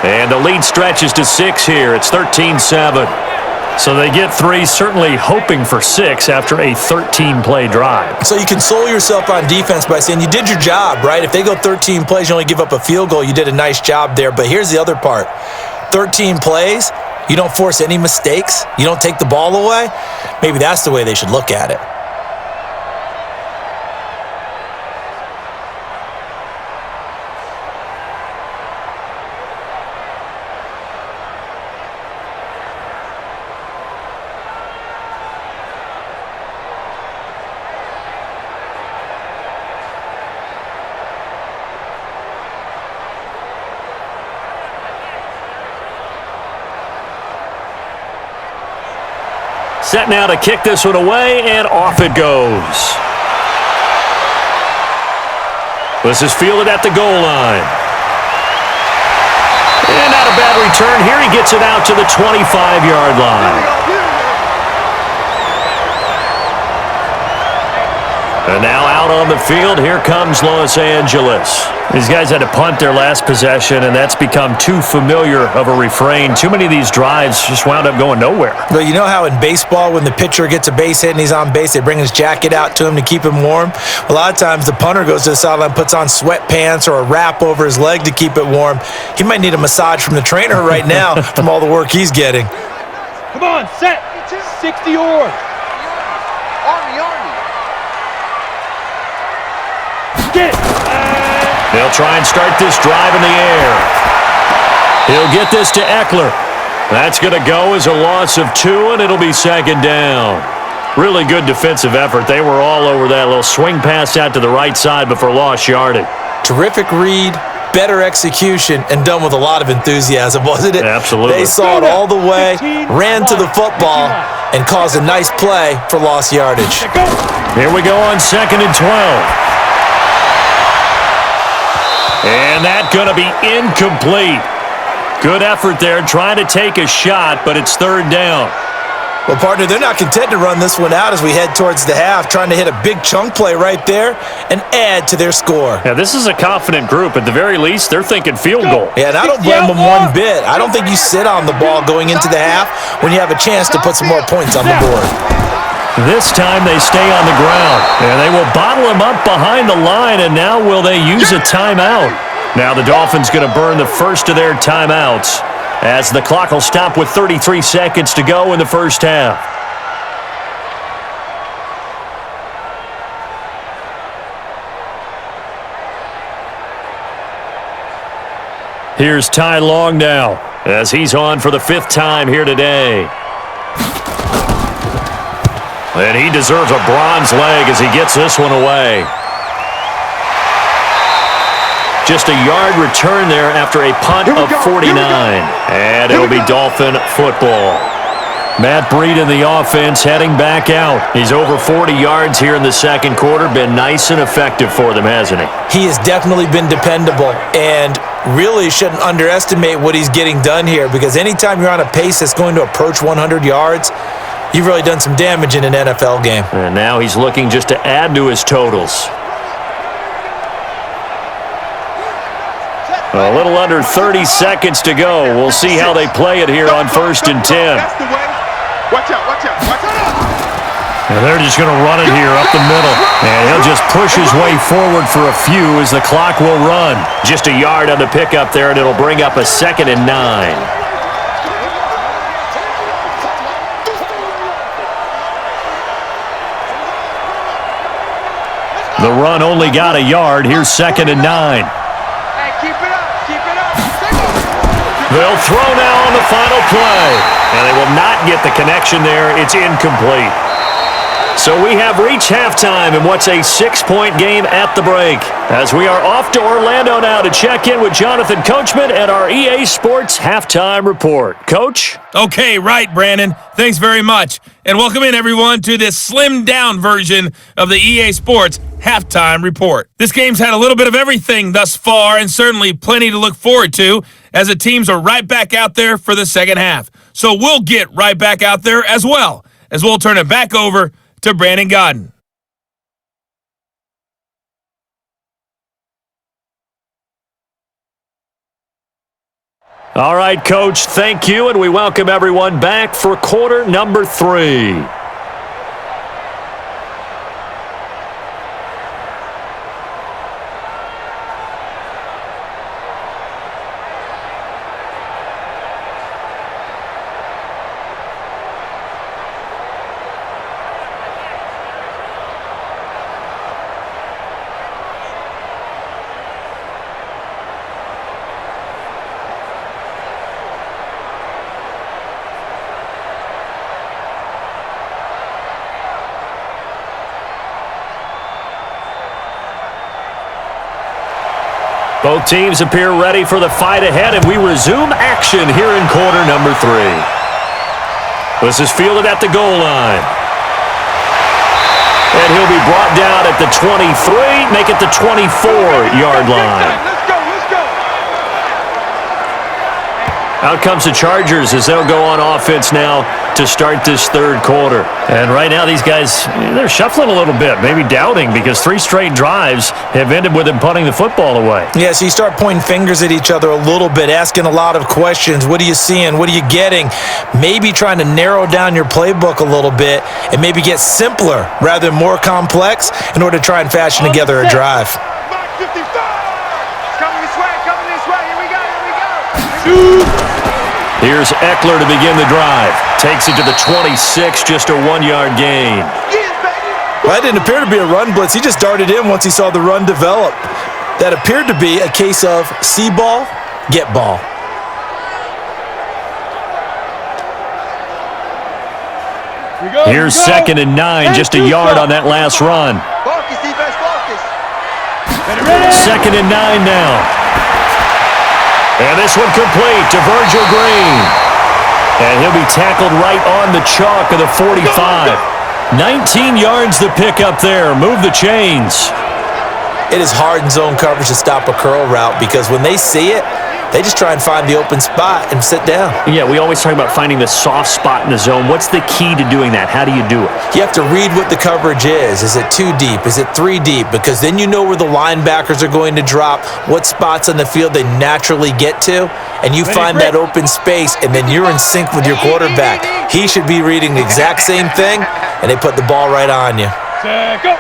[SPEAKER 2] And the lead stretches to 6 here. It's 13-7. So they get 3, certainly hoping for 6 after a 13-play drive.
[SPEAKER 3] So you console yourself on defense by saying you did your job, right? If they go 13 plays, you only give up a field goal, you did a nice job there. But here's the other part. 13 plays, you don't force any mistakes, you don't take the ball away. Maybe that's the way they should look at it.
[SPEAKER 2] Set now to kick this one away, and off it goes. This is fielded at the goal line. And not a bad return here. He gets it out to the 25-yard line. And now out on the field, here comes Los Angeles. These guys had to punt their last possession, and that's become too familiar of a refrain. Too many of these drives just wound up going nowhere.
[SPEAKER 3] Well, you know how in baseball, when the pitcher gets a base hit and he's on base, they bring his jacket out to him to keep him warm? A lot of times the punter goes to the sideline, puts on sweatpants or a wrap over his leg to keep it warm. He might need a massage from the trainer right now from all the work he's getting.
[SPEAKER 4] Come on, set. 60 or.
[SPEAKER 5] Army.
[SPEAKER 2] They'll try and start this drive in the air. He'll get this to Eckler. That's going to go as a loss of 2, and it'll be second down. Really good defensive effort. They were all over that little swing pass out to the right side before lost yardage.
[SPEAKER 3] Terrific read, better execution, and done with a lot of enthusiasm, wasn't it?
[SPEAKER 2] Absolutely.
[SPEAKER 3] They saw it all the way, ran to the football, and caused a nice play for lost yardage.
[SPEAKER 2] Here we go on 2nd and 12. And that's going to be incomplete. Good effort there, trying to take a shot, but it's 3rd down.
[SPEAKER 3] Well, partner, they're not content to run this one out as we head towards the half, trying to hit a big chunk play right there and add to their score.
[SPEAKER 2] Yeah, this is a confident group. At the very least, they're thinking field goal.
[SPEAKER 3] Yeah, and I don't blame them one bit. I don't think you sit on the ball going into the half when you have a chance to put some more points on the board.
[SPEAKER 2] This time they stay on the ground, and they will bottle him up behind the line, and now will they use a timeout? Now the Dolphins going to burn the first of their timeouts as the clock will stop with 33 seconds to go in the first half. Here's Ty Long now as he's on for the 5th time here today. And he deserves a bronze leg as he gets this one away. Just a yard return there after a punt of 49. And it'll be Dolphin football. Matt Breed in the offense heading back out. He's over 40 yards here in the second quarter. Been nice and effective for them, hasn't he?
[SPEAKER 3] He has definitely been dependable and really shouldn't underestimate what he's getting done here, because anytime you're on a pace that's going to approach 100 yards, you've really done some damage in an NFL game.
[SPEAKER 2] And now he's looking just to add to his totals. A little under 30 seconds to go. We'll see how they play it here on 1st and 10.
[SPEAKER 4] That's the way. Watch out, watch out, watch out.
[SPEAKER 2] And they're just going to run it here up the middle. And he'll just push his way forward for a few as the clock will run. Just a yard on the pickup there, and it'll bring up a 2nd and 9. The run only got a yard. Here's 2nd and 9.
[SPEAKER 5] Hey, keep it up, keep it up.
[SPEAKER 2] They'll throw now on the final play. And they will not get the connection there. It's incomplete. So we have reached halftime in what's a 6-point game at the break. As we are off to Orlando now to check in with Jonathan Coachman and our EA Sports Halftime Report. Coach?
[SPEAKER 1] Okay, right, Brandon. Thanks very much. And welcome in, everyone, to this slimmed-down version of the EA Sports Halftime Report. This game's had a little bit of everything thus far, and certainly plenty to look forward to, as the teams are right back out there for the second half. So we'll get right back out there as well, as we'll turn it back over to Brandon Godden.
[SPEAKER 2] All right, Coach, thank you, and we welcome everyone back for quarter number 3. Both teams appear ready for the fight ahead, and we resume action here in quarter number 3. This is fielded at the goal line. And he'll be brought down at the 23, make it the 24-yard line.
[SPEAKER 4] Let's go, let's go.
[SPEAKER 2] Out comes the Chargers as they'll go on offense now to start this third quarter. And right now these guys, they're shuffling a little bit, maybe doubting, because 3 straight drives have ended with them punting the football away.
[SPEAKER 3] Yeah, so you start pointing fingers at each other a little bit, asking a lot of questions. What are you seeing? What are you getting? Maybe trying to narrow down your playbook a little bit and maybe get simpler rather than more complex in order to try and fashion together a drive.
[SPEAKER 4] Mark 55. Coming this way, here we go, here we go.
[SPEAKER 2] Here's Eckler to begin the drive. Takes it to the 26, just a 1-yard gain.
[SPEAKER 3] Well, that didn't appear to be a run blitz. He just darted in once he saw the run develop. That appeared to be a case of see ball, get ball.
[SPEAKER 2] Here's 2nd and 9, just a yard on that last run.
[SPEAKER 5] Focus, defense, focus.
[SPEAKER 2] 2nd and 9 now. And this one complete to Virgil Green. And he'll be tackled right on the chalk of the 45. 19 yards to pick up there. Move the chains.
[SPEAKER 3] It is hard in zone coverage to stop a curl route because when they see it, they just try and find the open spot and sit down.
[SPEAKER 2] Yeah, we always talk about finding the soft spot in the zone. What's the key to doing that? How do you do it?
[SPEAKER 3] You have to read what the coverage is. Is it 2 deep? Is it 3 deep? Because then you know where the linebackers are going to drop, what spots on the field they naturally get to, and you find that open space, and then you're in sync with your quarterback. He should be reading the exact same thing, and they put the ball right on you.
[SPEAKER 4] Go.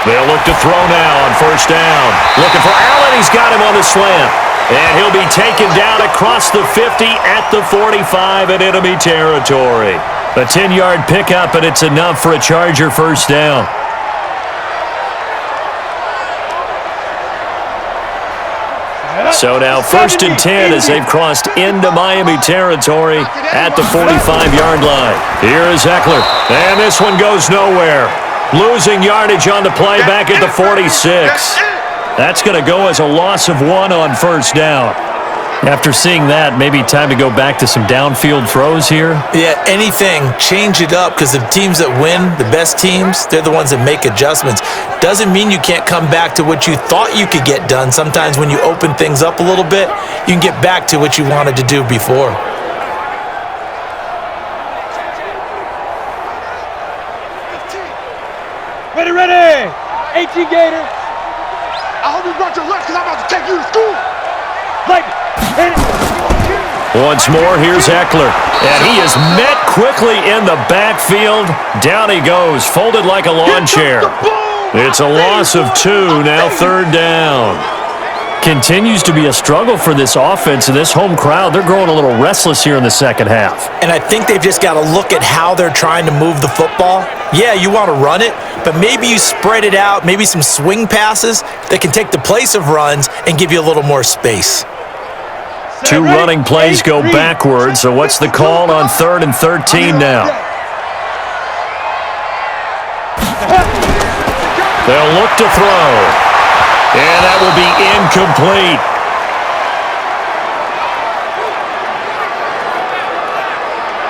[SPEAKER 2] They'll look to throw now on 1st down. Looking for Allen. He's got him on the slant. And he'll be taken down across the 50 at the 45 in enemy territory. A 10-yard pickup, and it's enough for a Charger 1st down. So now 1st and 10 as they've crossed into Miami territory at the 45-yard line. Here is Eckler. And this one goes nowhere. Losing yardage on the play back at the 46. That's going to go as a loss of 1 on 1st down. After seeing that, maybe time to go back to some downfield throws here.
[SPEAKER 3] Yeah, anything. Change it up because the teams that win, the best teams, they're the ones that make adjustments. Doesn't mean you can't come back to what you thought you could get done. Sometimes when you open things up a little bit, you can get back to what you wanted to do before.
[SPEAKER 4] Ready. 18 Gators. I hope you brought your lunch because I'm about to take you to school.
[SPEAKER 2] Once more, here's Eckler. And he is met quickly in the backfield. Down he goes, folded like a lawn chair. It's a loss of 2, now 3rd down. Continues to be a struggle for this offense and this home crowd. They're growing a little restless here in the second half.
[SPEAKER 3] And I think they've just got to look at how they're trying to move the football. Yeah, you want to run it, but maybe you spread it out, maybe some swing passes that can take the place of runs and give you a little more space.
[SPEAKER 2] 2 running plays go backwards, so what's the call on 3rd and 13 now? They'll look to throw. And that will be incomplete.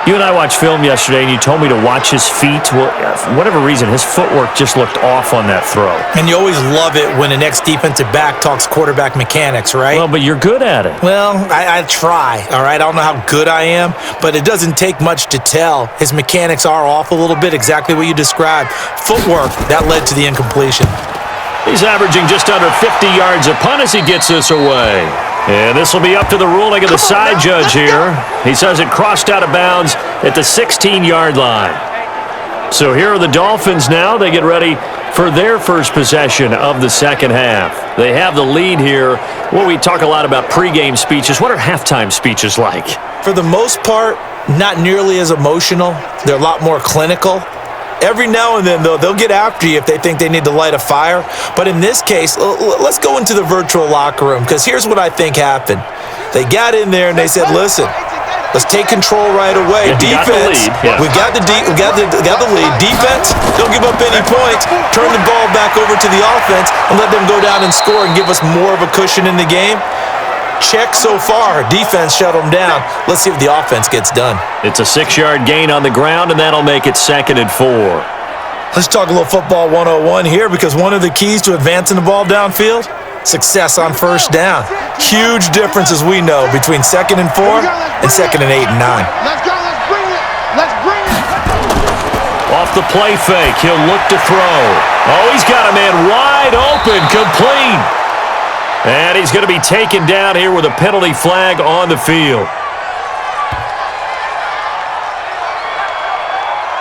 [SPEAKER 2] You and I watched film yesterday, and you told me to watch his feet. Well, for whatever reason, his footwork just looked off on that throw.
[SPEAKER 3] And you always love it when an ex-defensive back talks quarterback mechanics, right?
[SPEAKER 2] Well, but you're good at it.
[SPEAKER 3] Well, I try, all right? I don't know how good I am, but it doesn't take much to tell. His mechanics are off a little bit, exactly what you described. Footwork, that led to the incompletion.
[SPEAKER 2] He's averaging just under 50 yards a punt as he gets this away. And this will be up to the ruling of the side judge here. He says it crossed out of bounds at the 16-yard line. So here are the Dolphins now. They get ready for their first possession of the second half. They have the lead here. Well, we talk a lot about pregame speeches. What are halftime speeches like?
[SPEAKER 3] For the most part, not nearly as emotional. They're a lot more clinical. Every now and then, though, they'll get after you if they think they need to light a fire. But in this case, let's go into the virtual locker room, because here's what I think happened. They got in there and they said, listen, let's take control right away. Defense, we got the lead. Defense, don't give up any points. Turn the ball back over to the offense and let them go down and score and give us more of a cushion in the game. Check so far. Defense shut them down. Let's see if the offense gets done.
[SPEAKER 2] It's a 6-yard gain on the ground, and that'll make it 2nd and 4.
[SPEAKER 3] Let's talk a little football 101 here, because one of the keys to advancing the ball downfield, success on 1st down. Huge difference, as we know, between 2nd and 4 and 2nd and 8 and 9.
[SPEAKER 4] Let's go. Let's bring it. Let's bring it.
[SPEAKER 2] Off the play fake, he'll look to throw. Oh, he's got a man wide open, complete. And he's going to be taken down here with a penalty flag on the field.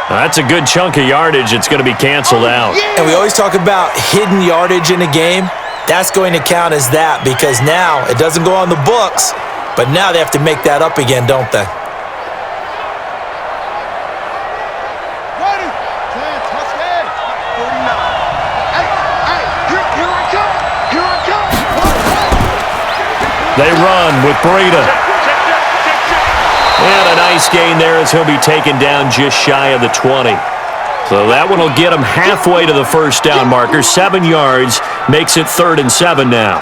[SPEAKER 2] That's a good chunk of yardage. It's going to be canceled out.
[SPEAKER 3] And we always talk about hidden yardage in a game. That's going to count as that, because now it doesn't go on the books, but now they have to make that up again, don't they?
[SPEAKER 4] Ready.
[SPEAKER 2] They run with Breida. And a nice gain there as he'll be taken down just shy of the 20. So that one will get him halfway to the first down marker. 7 yards makes it 3rd and 7 now.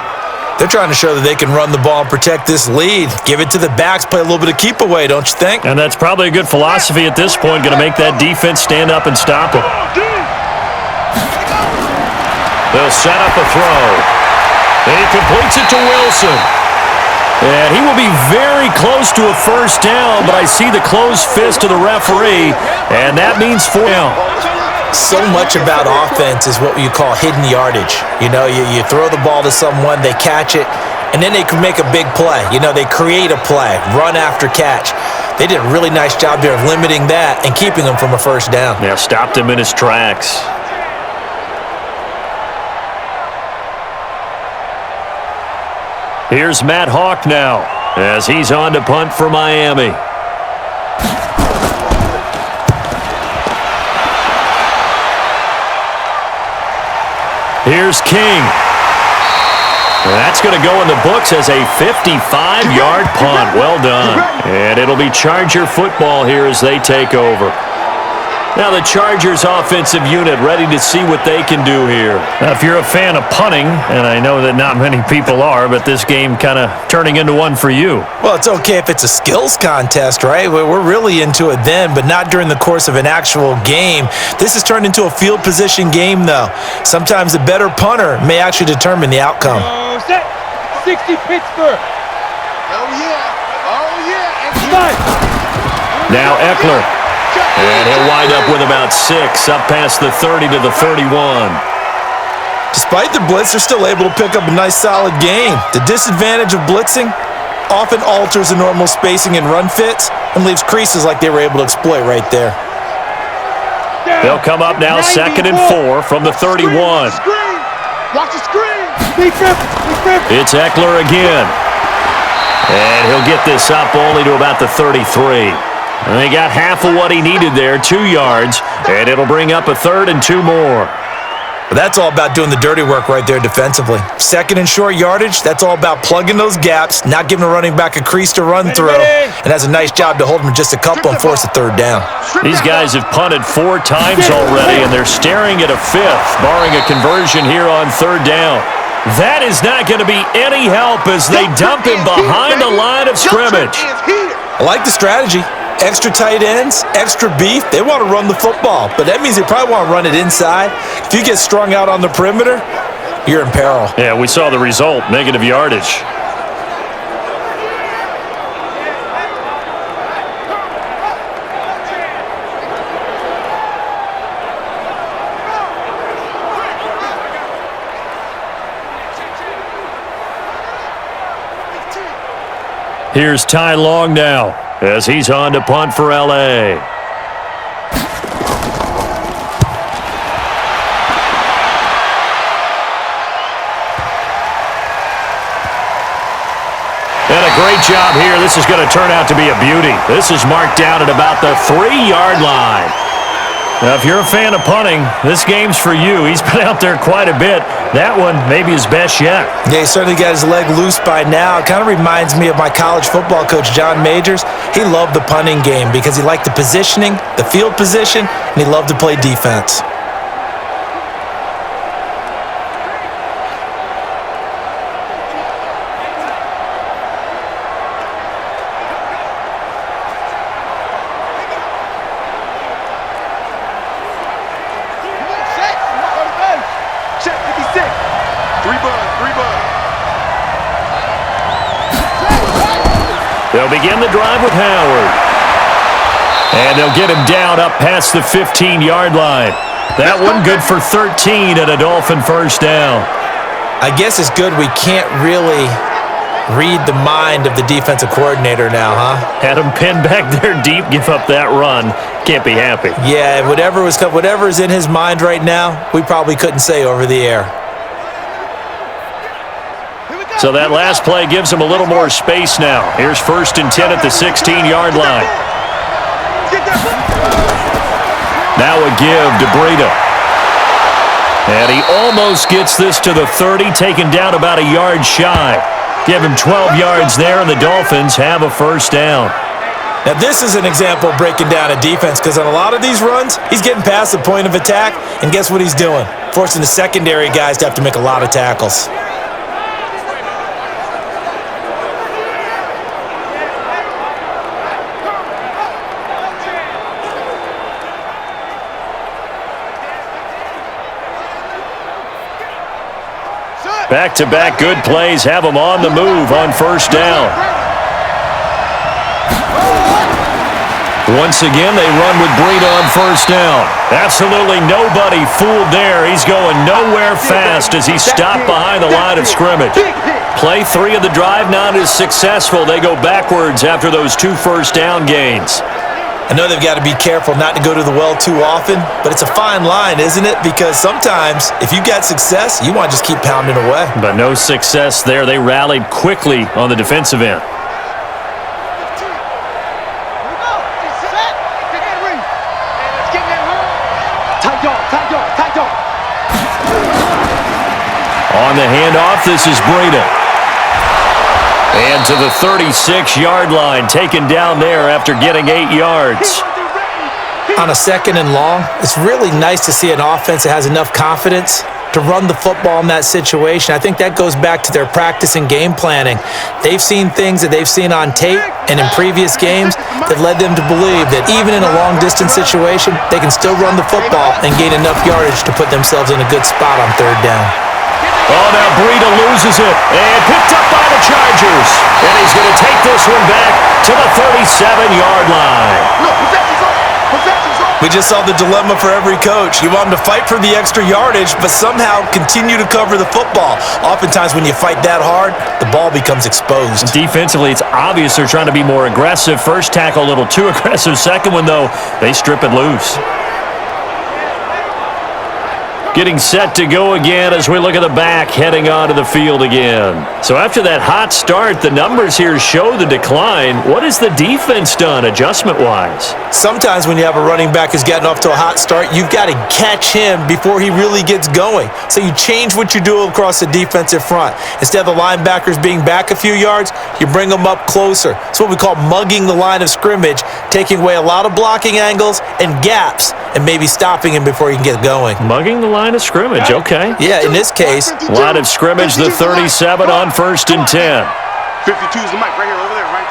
[SPEAKER 3] They're trying to show that they can run the ball and protect this lead. Give it to the backs, play a little bit of keep away, don't you think?
[SPEAKER 2] And that's probably a good philosophy at this point, going to make that defense stand up and stop him. They'll set up a throw. He completes it to Wilson. And he will be very close to a first down, but I see the closed fist of the referee, and that means 4 down.
[SPEAKER 3] So much about offense is what you call hidden yardage. You know, you throw the ball to someone, they catch it, and then they can make a big play. You know, they create a play, run after catch. They did a really nice job there of limiting that and keeping him from a first down.
[SPEAKER 2] Yeah, stopped him in his tracks. Here's Matt Hawk now as he's on to punt for Miami. Here's King. That's going to go in the books as a 55-yard punt. Well done. And it'll be Charger football here as they take over. Now the Chargers offensive unit ready to see what they can do here. Now if you're a fan of punting, and I know that not many people are, but this game kind of turning into one for you.
[SPEAKER 3] Well, it's okay if it's a skills contest, right? We're really into it then, but not during the course of an actual game. This has turned into a field position game, though. Sometimes the better punter may actually determine the outcome.
[SPEAKER 4] Oh, set. 60 Pittsburgh. Oh, yeah. Oh, yeah. And
[SPEAKER 2] Now Eckler. And he'll wind up with about 6 up past the 30 to the 31.
[SPEAKER 3] Despite the blitz, they're still able to pick up a nice solid gain. The disadvantage of blitzing often alters the normal spacing and run fits and leaves creases like they were able to exploit right there.
[SPEAKER 2] They'll come up now 2nd and 4 from the 31.
[SPEAKER 4] watch the screen.
[SPEAKER 2] It's Eckler again. And he'll get this up only to about the 33. And they got half of what he needed there, 2 yards, and it'll bring up a 3rd and 2 more.
[SPEAKER 3] But that's all about doing the dirty work right there defensively. 2nd and short yardage, that's all about plugging those gaps, not giving a running back a crease to run through, and has a nice job to hold him just a couple and force a 3rd down.
[SPEAKER 2] These guys have punted 4 times already, and they're staring at a 5th, barring a conversion here on 3rd down. That is not going to be any help as they dump him behind the line of scrimmage.
[SPEAKER 3] I like the strategy. Extra tight ends, extra beef. They want to run the football, but that means they probably want to run it inside. If you get strung out on the perimeter, you're in peril.
[SPEAKER 2] Yeah, we saw the result, negative yardage. Here's Ty Long now as he's on to punt for L.A. And a great job here. This is going to turn out to be a beauty. This is marked down at about the 3-yard line. Now, if you're a fan of punting, this game's for you. He's been out there quite a bit. That one maybe his best yet.
[SPEAKER 3] Yeah, he certainly got his leg loose by now. It kind of reminds me of my college football coach, John Majors. He loved the punting game because he liked the positioning, the field position, and he loved to play defense.
[SPEAKER 2] They'll begin the drive with Howard. And they'll get him down up past the 15-yard line. That one good for 13 and a Dolphin first down.
[SPEAKER 3] I guess it's good we can't really read the mind of the defensive coordinator now, huh?
[SPEAKER 2] Had him pinned back there deep, give up that run. Can't be happy.
[SPEAKER 3] Yeah, whatever is in his mind right now, we probably couldn't say over the air.
[SPEAKER 2] So that last play gives him a little more space now. Here's 1st and 10 at the 16-yard line. Now a give to Breida. And he almost gets this to the 30, taken down about a yard shy. Give him 12 yards there, and the Dolphins have a first down.
[SPEAKER 3] Now, this is an example of breaking down a defense because on a lot of these runs, he's getting past the point of attack, and guess what he's doing? Forcing the secondary guys to have to make a lot of tackles.
[SPEAKER 2] Back-to-back good plays have them on the move on first down. Once again, they run with Breida on first down. Absolutely nobody fooled there. He's going nowhere fast as he's stopped behind the line of scrimmage. Play 3 of the drive not as successful. They go backwards after those 2 first down gains.
[SPEAKER 3] I know they've got to be careful not to go to the well too often, but it's a fine line, isn't it? Because sometimes if you got success, you want to just keep pounding away.
[SPEAKER 2] But no success there. They rallied quickly on the defensive end. On the handoff, this is Breida. And to the 36-yard line, taken down there after getting 8 yards.
[SPEAKER 3] On a 2nd and long, it's really nice to see an offense that has enough confidence to run the football in that situation. I think that goes back to their practice and game planning. They've seen things that they've seen on tape and in previous games that led them to believe that even in a long-distance situation, they can still run the football and gain enough yardage to put themselves in a good spot on 3rd down.
[SPEAKER 2] Oh, now Breida loses it and picked up by the Chargers. And he's going to take this one back to the 37-yard line.
[SPEAKER 3] We just saw the dilemma for every coach. You want them to fight for the extra yardage, but somehow continue to cover the football. Oftentimes when you fight that hard, the ball becomes exposed.
[SPEAKER 2] Defensively, it's obvious they're trying to be more aggressive. First tackle, a little too aggressive. Second one, though, they strip it loose. Getting set to go again as we look at the back, heading onto the field again. So after that hot start, the numbers here show the decline. What has the defense done adjustment-wise?
[SPEAKER 3] Sometimes when you have a running back who's gotten off to a hot start, you've got to catch him before he really gets going. So you change what you do across the defensive front. Instead of the linebackers being back a few yards, you bring them up closer. It's what we call mugging the line of scrimmage, taking away a lot of blocking angles and gaps and maybe stopping him before he can get going.
[SPEAKER 2] Mugging the line of scrimmage, okay.
[SPEAKER 3] Yeah, in this case.
[SPEAKER 2] Line of scrimmage, the 37 on 1st and 10.
[SPEAKER 4] 52 is the mic right here, over there, right?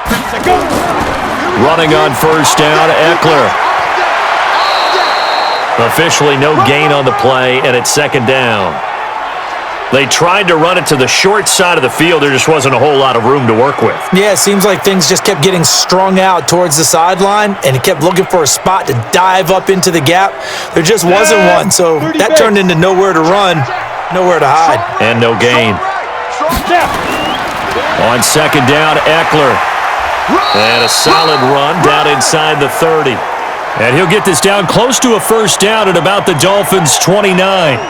[SPEAKER 2] Running on first down, Eckler. Officially no gain on the play, and it's 2nd down. They tried to run it to the short side of the field. There just wasn't a whole lot of room to work with.
[SPEAKER 3] Yeah, it seems like things just kept getting strung out towards the sideline, and he kept looking for a spot to dive up into the gap. There just wasn't one, so that turned into nowhere to run, nowhere to hide.
[SPEAKER 2] And no gain. On 2nd down, Eckler. And a solid run down inside the 30. And he'll get this down close to a first down at about the Dolphins' 29.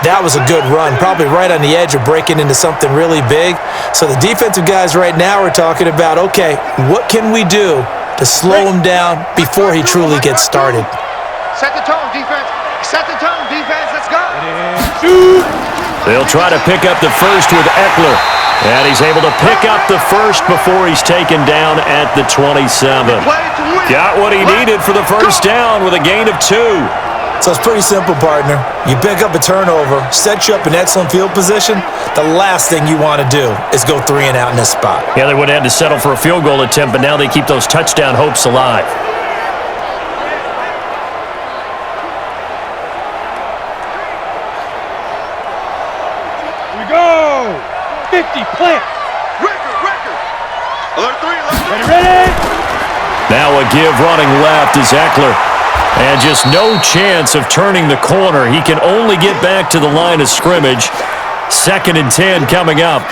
[SPEAKER 3] That was a good run, probably right on the edge of breaking into something really big. So the defensive guys right now are talking about, okay, what can we do to slow him down before he truly gets started?
[SPEAKER 5] Set the tone, defense. Set the tone, defense. Let's go.
[SPEAKER 2] They'll try to pick up the first with Eckler. And he's able to pick up the first before he's taken down at the 27. Got what he needed for the first down with a gain of 2.
[SPEAKER 3] So it's pretty simple, partner. You pick up a turnover, set you up in excellent field position. The last thing you want to do is go 3 and out in this spot.
[SPEAKER 2] Yeah, they would have had to settle for a field goal attempt, but now they keep those touchdown hopes alive.
[SPEAKER 4] Here we go. 50, plant.
[SPEAKER 5] Record. Alert 3,
[SPEAKER 4] Ready.
[SPEAKER 2] Now a give running left is Eckler. And just no chance of turning the corner. He can only get back to the line of scrimmage. 2nd and 10 coming up.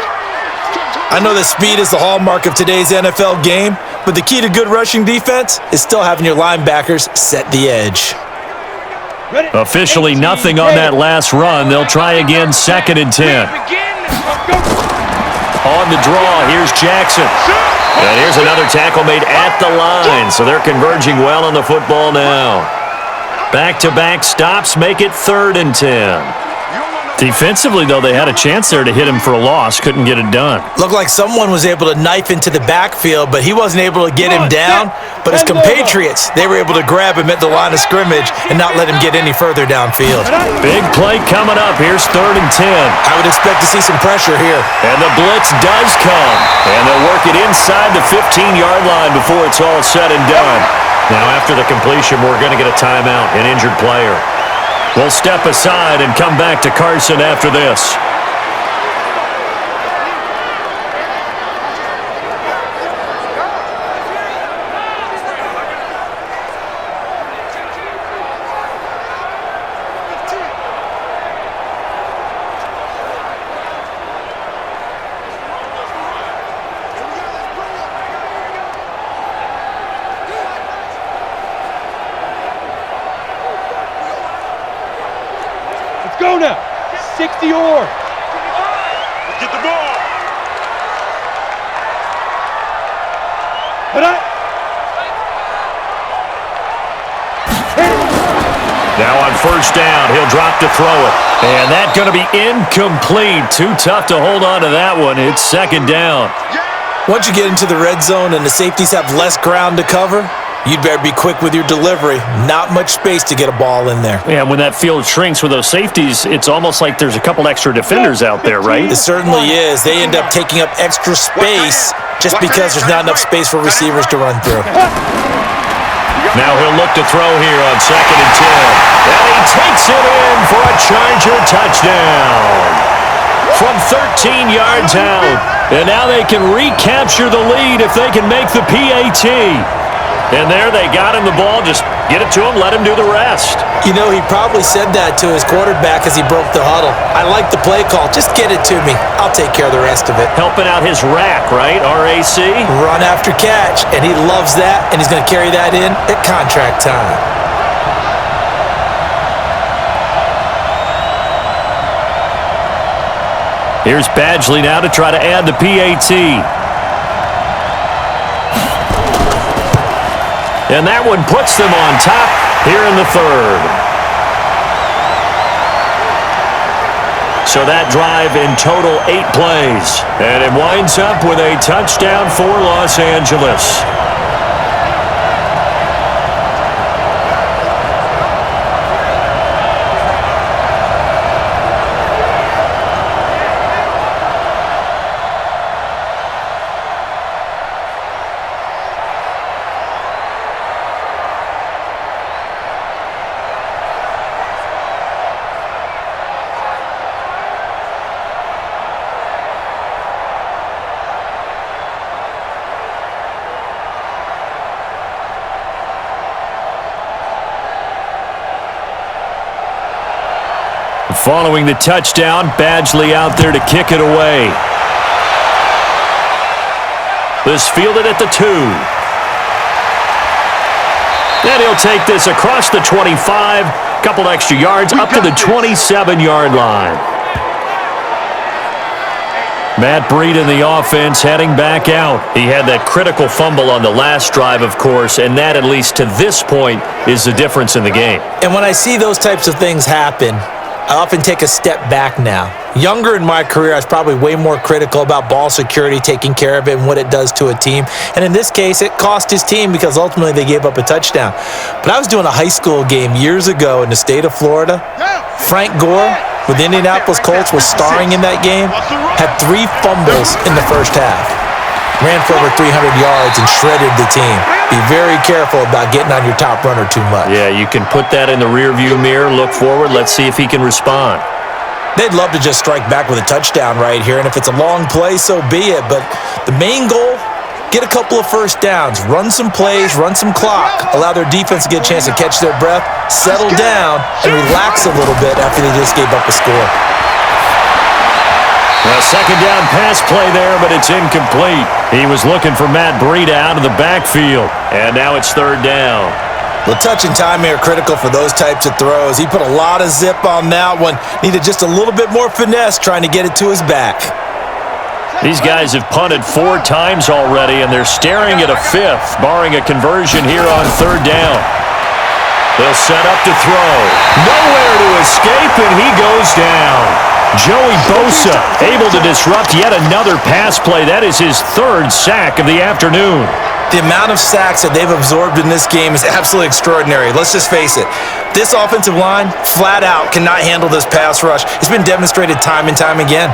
[SPEAKER 3] I know that speed is the hallmark of today's NFL game, but the key to good rushing defense is still having your linebackers set the edge.
[SPEAKER 2] Officially nothing on that last run. They'll try again 2nd and 10. On the draw, here's Jackson. And here's another tackle made at the line, so they're converging well on the football now. Back-to-back stops make it 3rd and 10. Defensively, though, they had a chance there to hit him for a loss. Couldn't get it done.
[SPEAKER 3] Looked like someone was able to knife into the backfield, but he wasn't able to get him down. But his compatriots, they were able to grab him at the line of scrimmage and not let him get any further downfield.
[SPEAKER 2] Big play coming up. Here's 3rd and 10.
[SPEAKER 3] I would expect to see some pressure here.
[SPEAKER 2] And the blitz does come. And they'll work it inside the 15-yard line before it's all said and done. Now, after the completion, we're going to get a timeout, an injured player. We'll step aside and come back to Carson after this.
[SPEAKER 4] Go now. 60 or.
[SPEAKER 6] Get the ball.
[SPEAKER 2] Now on 1st down, he'll drop to throw it. And that's going to be incomplete. Too tough to hold on to that one. It's 2nd down.
[SPEAKER 3] Once you get into the red zone and the safeties have less ground to cover, you'd better be quick with your delivery. Not much space to get a ball in there.
[SPEAKER 2] Yeah, when that field shrinks with those safeties, it's almost like there's a couple extra defenders out there, right?
[SPEAKER 3] It certainly is. They end up taking up extra space just because there's not enough space for receivers to run through.
[SPEAKER 2] Now he'll look to throw here on 2nd and 10. And he takes it in for a Charger touchdown. From 13 yards out. And now they can recapture the lead if they can make the PAT. And there they got him the ball. Just get it to him, let him do the rest.
[SPEAKER 3] You know, he probably said that to his quarterback as he broke the huddle. I like the play call. Just get it to me. I'll take care of the rest of it.
[SPEAKER 2] Helping out his rack, right? RAC?
[SPEAKER 3] Run after catch, and he loves that, and he's going to carry that in at contract time.
[SPEAKER 2] Here's Badgley now to try to add the PAT. And that one puts them on top here in the 3rd. So that drive in total 8 plays. And it winds up with a touchdown for Los Angeles. Following the touchdown, Badgley out there to kick it away. This fielded at the 2. And he'll take this across the 25, couple extra yards up to the 27-yard line. Matt Breed in the offense heading back out. He had that critical fumble on the last drive, of course, and that, at least to this point, is the difference in the game.
[SPEAKER 3] And when I see those types of things happen, I often take a step back now. Younger in my career, I was probably way more critical about ball security, taking care of it, and what it does to a team. And in this case, it cost his team because ultimately they gave up a touchdown. But I was doing a high school game years ago in the state of Florida. Frank Gore with the Indianapolis Colts was starring in that game, had 3 fumbles in the first half. Ran for over 300 yards and shredded the team. Be very careful about getting on your top runner too much.
[SPEAKER 2] Yeah, you can put that in the rearview mirror, look forward, let's see if he can respond.
[SPEAKER 3] They'd love to just strike back with a touchdown right here, and if it's a long play, so be it. But the main goal, get a couple of first downs, run some plays, run some clock, allow their defense to get a chance to catch their breath, settle down, and relax a little bit after they just gave up a score.
[SPEAKER 2] A second down pass play there, but it's incomplete. He was looking for Matt Breida out of the backfield, and now it's 3rd down.
[SPEAKER 3] Well, touch and timing are critical for those types of throws. He put a lot of zip on that one. Needed just a little bit more finesse trying to get it to his back.
[SPEAKER 2] These guys have punted 4 times already, and they're staring at a 5th, barring a conversion here on 3rd down. They'll set up to throw. Nowhere to escape, and he goes down. Joey Bosa able to disrupt yet another pass play. That is his third sack of the afternoon.
[SPEAKER 3] The amount of sacks that they've absorbed in this game is absolutely extraordinary. Let's just face it. This offensive line, flat out, cannot handle this pass rush. It's been demonstrated time and time again.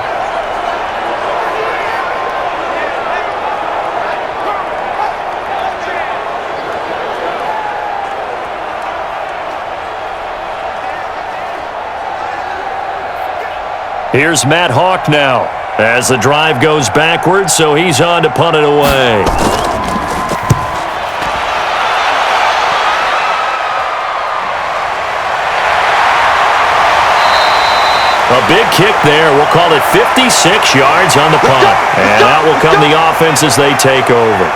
[SPEAKER 2] Here's Matt Hawk now as the drive goes backwards, so he's on to punt it away. A big kick there. We'll call it 56 yards on the punt. And out will come the offense as they take over.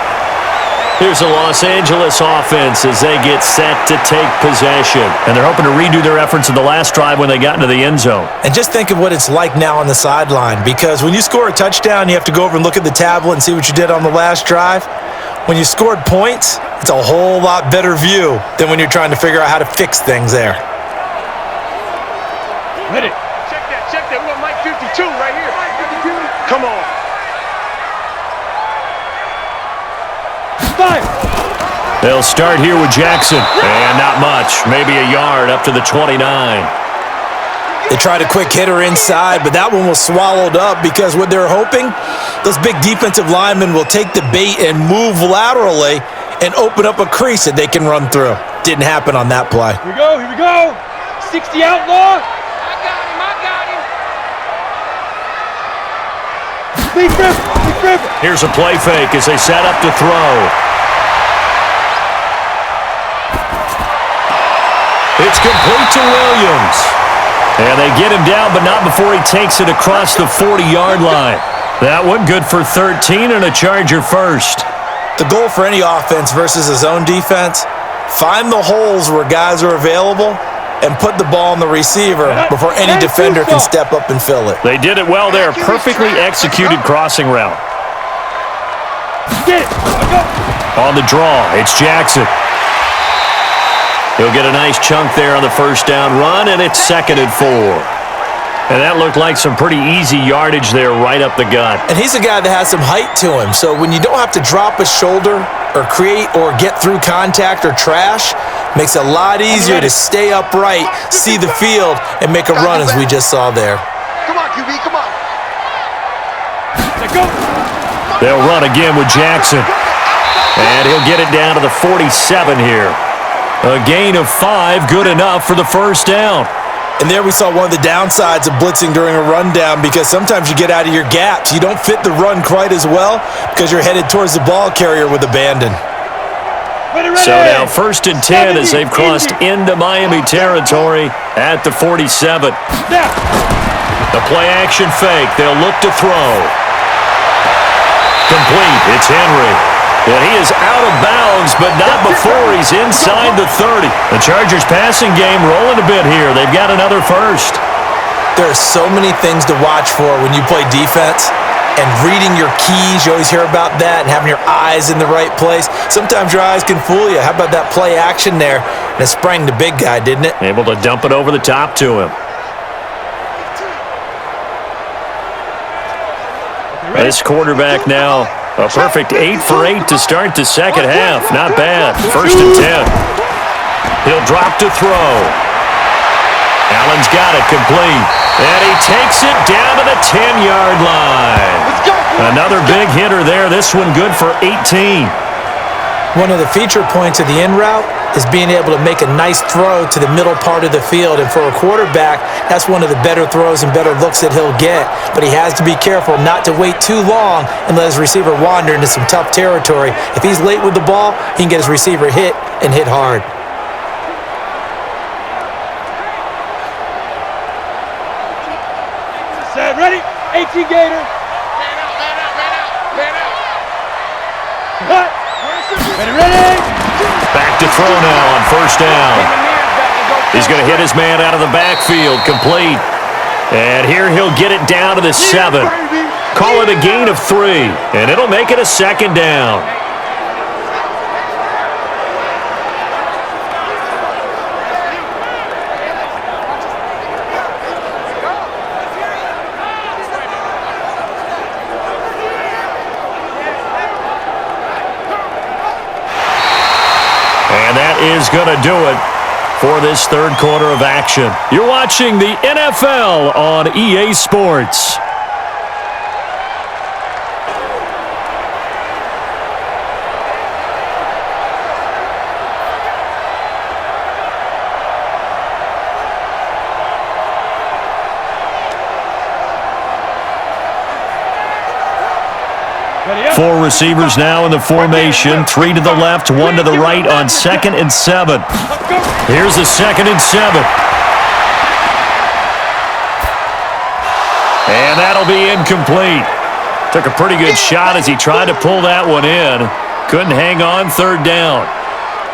[SPEAKER 2] Here's the Los Angeles offense as they get set to take possession. And they're hoping to redo their efforts in the last drive when they got into the end zone.
[SPEAKER 3] And just think of what it's like now on the sideline, because when you score a touchdown, you have to go over and look at the tablet and see what you did on the last drive. When you scored points, it's a whole lot better view than when you're trying to figure out how to fix things there.
[SPEAKER 4] Ready. Check that. We got Mike 52 right here. 52. Come on. Fire.
[SPEAKER 2] They'll start here with Jackson. And not much. Maybe a yard up to the 29.
[SPEAKER 3] They tried a quick hitter inside, but that one was swallowed up because what they're hoping, those big defensive linemen will take the bait and move laterally and open up a crease that they can run through. Didn't happen on that play.
[SPEAKER 4] Here we go. 60 outlaw. I got him. Big rip.
[SPEAKER 2] Here's a play fake as they set up to throw. It's complete to Williams. And they get him down, but not before he takes it across the 40-yard line. That one good for 13 and a Charger first.
[SPEAKER 3] The goal for any offense versus a zone defense, find the holes where guys are available and put the ball on the receiver before any defender can step up and fill it.
[SPEAKER 2] They did it well there. Perfectly executed crossing route. On the draw, it's Jackson. He'll get a nice chunk there on the first down run, and it's 2nd and 4. And that looked like some pretty easy yardage there right up the gut.
[SPEAKER 3] And he's a guy that has some height to him, so when you don't have to drop a shoulder or create or get through contact or trash, makes it a lot easier to stay upright, see the field, and make a run as we just saw there.
[SPEAKER 5] Come on, QB, come on.
[SPEAKER 2] They'll run again with Jackson. And he'll get it down to the 47 here. A gain of 5, good enough for the first down.
[SPEAKER 3] And there we saw one of the downsides of blitzing during a rundown, because sometimes you get out of your gaps. You don't fit the run quite as well because you're headed towards the ball carrier with abandon.
[SPEAKER 2] So now 1st and 10 as they've crossed into Miami territory at the 47. The play action fake. They'll look to throw. Complete. It's Henry. And he is out of bounds, but not before he's inside the 30. The Chargers passing game rolling a bit here. They've got another first.
[SPEAKER 3] There are so many things to watch for when you play defense, and reading your keys, you always hear about that, and having your eyes in the right place. Sometimes your eyes can fool you. How about that play action there? And it sprang the big guy, didn't it?
[SPEAKER 2] Able to dump it over the top to him. This quarterback now, a perfect 8 for 8 to start the second half. Not bad. 1st and 10. He'll drop to throw. Allen's got it complete. And he takes it down to the 10-yard line. Another big hitter there. This one good for 18.
[SPEAKER 3] One of the feature points of the in route is being able to make a nice throw to the middle part of the field. And for a quarterback, that's one of the better throws and better looks that he'll get. But he has to be careful not to wait too long and let his receiver wander into some tough territory. If he's late with the ball, he can get his receiver hit and hit hard.
[SPEAKER 4] Set, ready? 18 Gator. Cut. Ready.
[SPEAKER 2] Back to throw now on 1st down. He's going to hit his man out of the backfield. Complete. And here he'll get it down to the 7. Call it a gain of 3. And it'll make it a 2nd down. is going to do it for this third quarter of action. You're watching the NFL on EA Sports. Four receivers now in the formation. 3 to the left, 1 to the right on 2nd and 7. Here's the 2nd and 7. And that'll be incomplete. Took a pretty good shot as he tried to pull that one in. Couldn't hang on, 3rd down.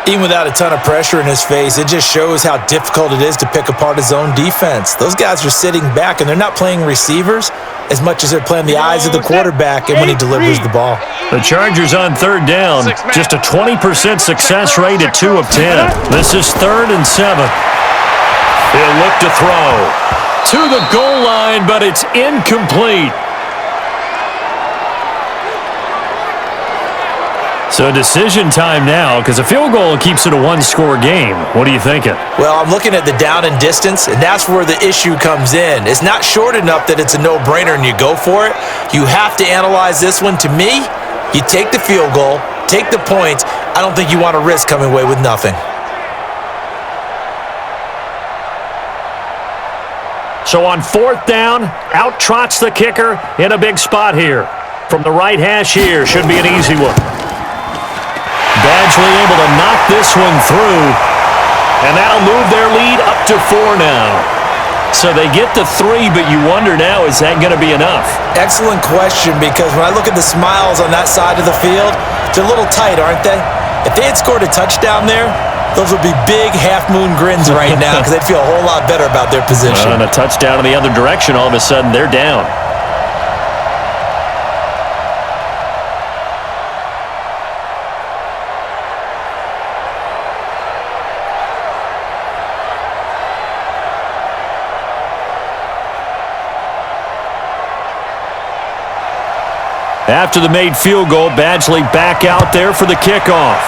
[SPEAKER 3] Even without a ton of pressure in his face, it just shows how difficult it is to pick apart his own defense. Those guys are sitting back, and they're not playing receivers as much as they're playing the eyes of the quarterback and when he delivers the ball.
[SPEAKER 2] The Chargers on 3rd down, just a 20% success rate at 2 of 10. This is 3rd and 7. He'll look to throw to the goal line, but it's incomplete. So decision time now, because a field goal keeps it a one-score game. What are you thinking?
[SPEAKER 3] Well, I'm looking at the down and distance, and that's where the issue comes in. It's not short enough that it's a no-brainer and you go for it. You have to analyze this one. To me, you take the field goal, take the points. I don't think you want to risk coming away with nothing.
[SPEAKER 2] So on 4th down, out trots the kicker in a big spot here. From the right hash here, should be an easy one. Badgley able to knock this one through, and that'll move their lead up to 4 now. So they get to 3, but you wonder now, is that going to be enough?
[SPEAKER 3] Excellent question, because when I look at the smiles on that side of the field, they're a little tight, aren't they? If they had scored a touchdown there, those would be big half-moon grins right now because they'd feel a whole lot better about their position.
[SPEAKER 2] And a touchdown in the other direction, all of a sudden they're down. After the made field goal, Badgley back out there for the kickoff.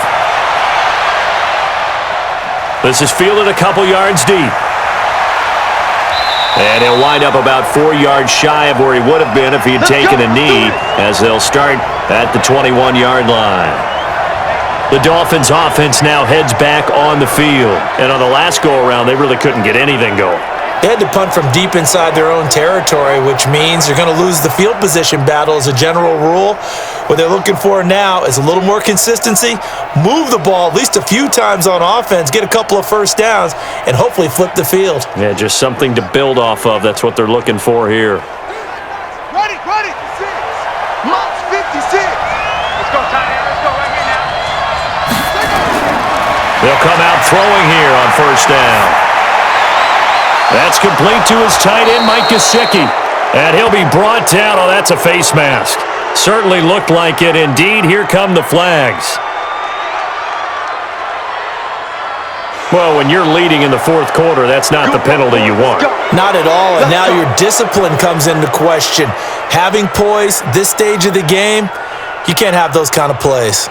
[SPEAKER 2] This is fielded a couple yards deep. And he'll wind up about 4 yards shy of where he would have been if he had taken a knee, as they'll start at the 21-yard line. The Dolphins offense now heads back on the field. And on the last go-around, they really couldn't get anything going.
[SPEAKER 3] They had to punt from deep inside their own territory, which means you're going to lose the field position battle as a general rule. What they're looking for now is a little more consistency, move the ball at least a few times on offense, get a couple of first downs, and hopefully flip the field.
[SPEAKER 2] Yeah, just something to build off of. That's what they're looking for here.
[SPEAKER 4] Ready, 6. March 56.
[SPEAKER 5] Let's go, tight end. Let's go right here now.
[SPEAKER 2] They'll come out throwing here on 1st down. That's complete to his tight end, Mike Gesicki. And he'll be brought down. Oh, that's a face mask. Certainly looked like it. Indeed, here come the flags. Well, when you're leading in the 4th quarter, that's not the penalty you want.
[SPEAKER 3] Not at all, and now your discipline comes into question. Having poise this stage of the game, you can't have those kind of plays.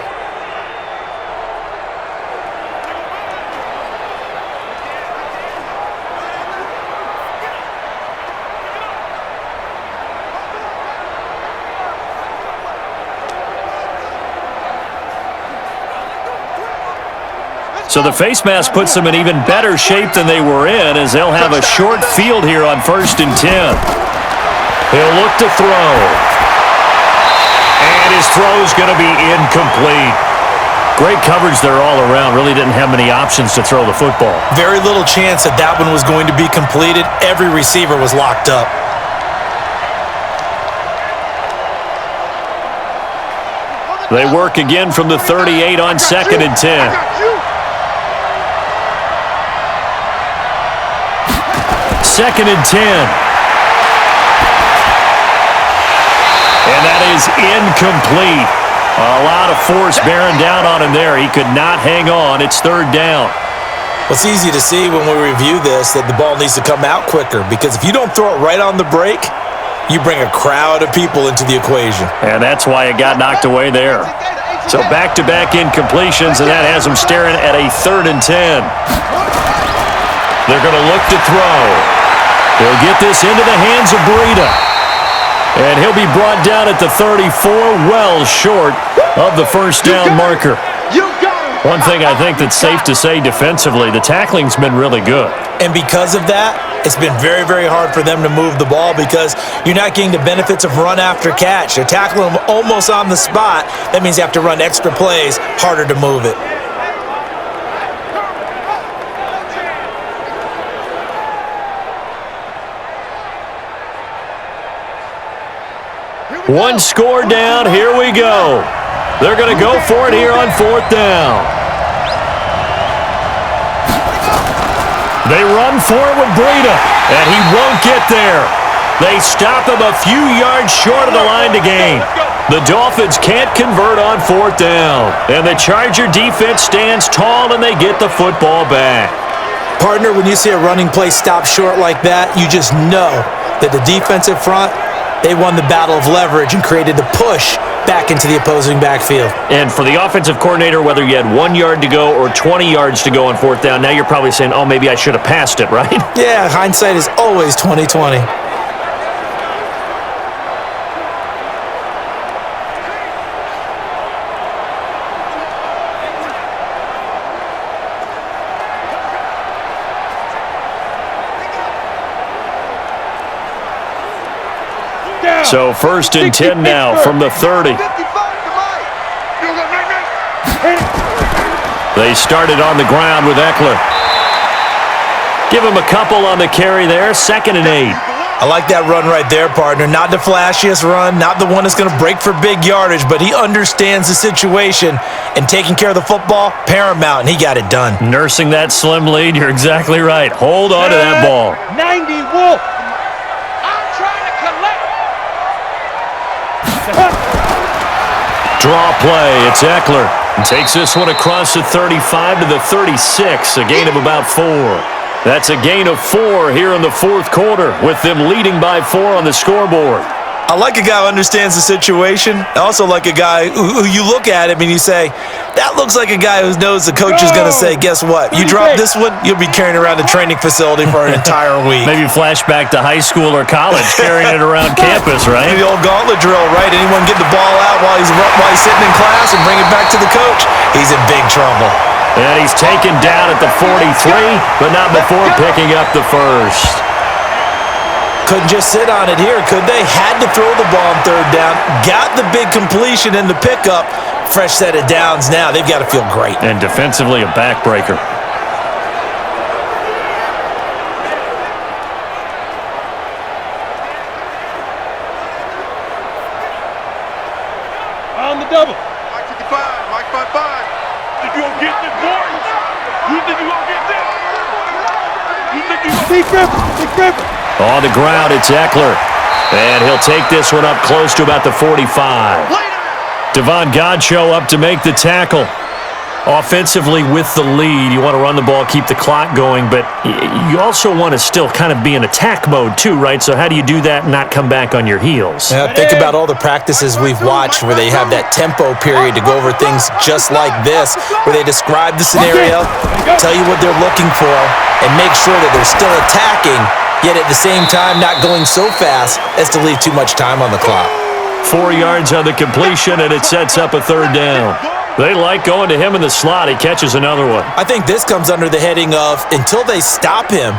[SPEAKER 2] So the face mask puts them in even better shape than they were in, as they'll have a short field here on 1st and 10. He'll look to throw. And his throw's going to be incomplete. Great coverage there all around. Really didn't have many options to throw the football.
[SPEAKER 3] Very little chance that that one was going to be completed. Every receiver was locked up.
[SPEAKER 2] They work again from the 38 on 2nd and 10. 2nd and 10. And that is incomplete. A lot of force bearing down on him there. He could not hang on. It's 3rd down.
[SPEAKER 3] Well, it's easy to see when we review this that the ball needs to come out quicker, because if you don't throw it right on the break, you bring a crowd of people into the equation.
[SPEAKER 2] And that's why it got knocked away there. So back-to-back incompletions, and that has them staring at a 3rd and 10. They're going to look to throw. He'll get this into the hands of Breida. And he'll be brought down at the 34, well short of the first down marker. One thing I think that's safe to say defensively, the tackling's been really good.
[SPEAKER 3] And because of that, it's been very, very hard for them to move the ball because you're not getting the benefits of run after catch. They're tackling them almost on the spot. That means you have to run extra plays, harder to move it.
[SPEAKER 2] One score down, here we go. They're going to go for it here on 4th down. They run for it with Breida, and he won't get there. They stop him a few yards short of the line to gain. The Dolphins can't convert on 4th down, and the Charger defense stands tall, and they get the football back.
[SPEAKER 3] Partner, when you see a running play stop short like that, you just know that the defensive front, they won the battle of leverage and created the push back into the opposing backfield.
[SPEAKER 2] And for the offensive coordinator, whether you had 1 yard to go or 20 yards to go on 4th down, now you're probably saying, oh, maybe I should have passed it, right?
[SPEAKER 3] Yeah, hindsight is always 20/20.
[SPEAKER 2] So 1st and 10 now from the 30. They started on the ground with Eckler. Give him a couple on the carry there, 2nd and 8.
[SPEAKER 3] I like that run right there, partner. Not the flashiest run, not the one that's going to break for big yardage, but he understands the situation, and taking care of the football, paramount, and he got it done.
[SPEAKER 2] Nursing that slim lead, you're exactly right. Hold on to that ball.
[SPEAKER 4] 90 Wolf.
[SPEAKER 2] Draw play, it's Eckler. Takes this one across the 35 to the 36, a gain of about 4. That's a gain of 4 here in the 4th quarter, with them leading by 4 on the scoreboard.
[SPEAKER 3] I like a guy who understands the situation. I also like a guy who you look at him and you say, that looks like a guy who knows the coach is going to say, guess what? You drop this one, you'll be carrying around the training facility for an entire week.
[SPEAKER 2] Maybe flashback to high school or college, carrying it around campus, right?
[SPEAKER 3] Maybe the old gauntlet drill, right? Anyone get the ball out while he's sitting in class and bring it back to the coach? He's in big trouble.
[SPEAKER 2] And he's taken down at the 43, but not before picking up the first.
[SPEAKER 3] Couldn't just sit on it here, could they? Had to throw the ball on 3rd down. Got the big completion in the pickup. Fresh set of downs now. They've got to feel great.
[SPEAKER 2] And defensively, a backbreaker.
[SPEAKER 4] On the double.
[SPEAKER 6] Mike 55, Mike 55. Think you gonna get this, boy? You think you gonna get this? You think you gonna
[SPEAKER 4] Big Griffin.
[SPEAKER 2] On the ground, it's Eckler. And he'll take this one up close to about the 45. Devon Godchaux up to make the tackle. Offensively with the lead, you want to run the ball, keep the clock going, but you also want to still kind of be in attack mode too, right? So how do you do that and not come back on your heels?
[SPEAKER 3] Yeah, think about all the practices we've watched where they have that tempo period to go over things just like this, where they describe the scenario, tell you what they're looking for, and make sure that they're still attacking, yet at the same time not going so fast as to leave too much time on the clock.
[SPEAKER 2] 4 yards on the completion, and it sets up a 3rd down. They like going to him in the slot. He catches another one.
[SPEAKER 3] I think this comes under the heading of, until they stop him,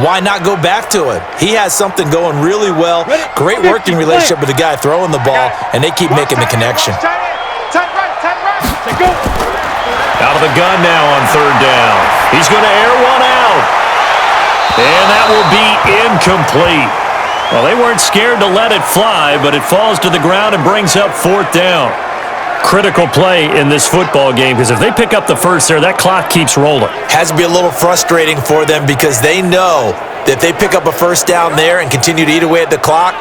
[SPEAKER 3] why not go back to it? He has something going really well. Great working relationship with the guy throwing the ball, and they keep making the connection.
[SPEAKER 6] Tight right.
[SPEAKER 4] Go.
[SPEAKER 2] Out of the gun now on 3rd down. He's going to air one out. And that will be incomplete. Well, they weren't scared to let it fly, but it falls to the ground and brings up 4th down. Critical play in this football game, because if they pick up the first there, that clock keeps rolling.
[SPEAKER 3] Has to be a little frustrating for them because they know that if they pick up a first down there and continue to eat away at the clock,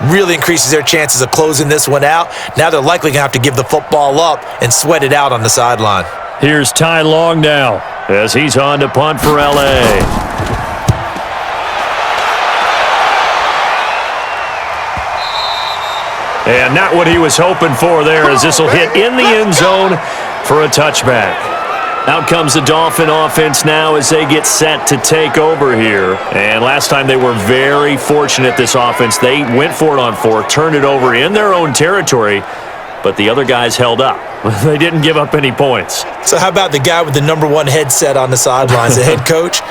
[SPEAKER 3] really increases their chances of closing this one out. Now they're likely going to have to give the football up and sweat it out on the sideline.
[SPEAKER 2] Here's Ty Long now as he's on to punt for L.A. And not what he was hoping for there, as this will hit in the end zone for a touchback. Out comes the Dolphin offense now as they get set to take over here. And last time they were very fortunate, this offense. They went for it on 4, turned it over in their own territory, but the other guys held up. They didn't give up any points.
[SPEAKER 3] So how about the guy with the #1 headset on the sidelines, the head coach?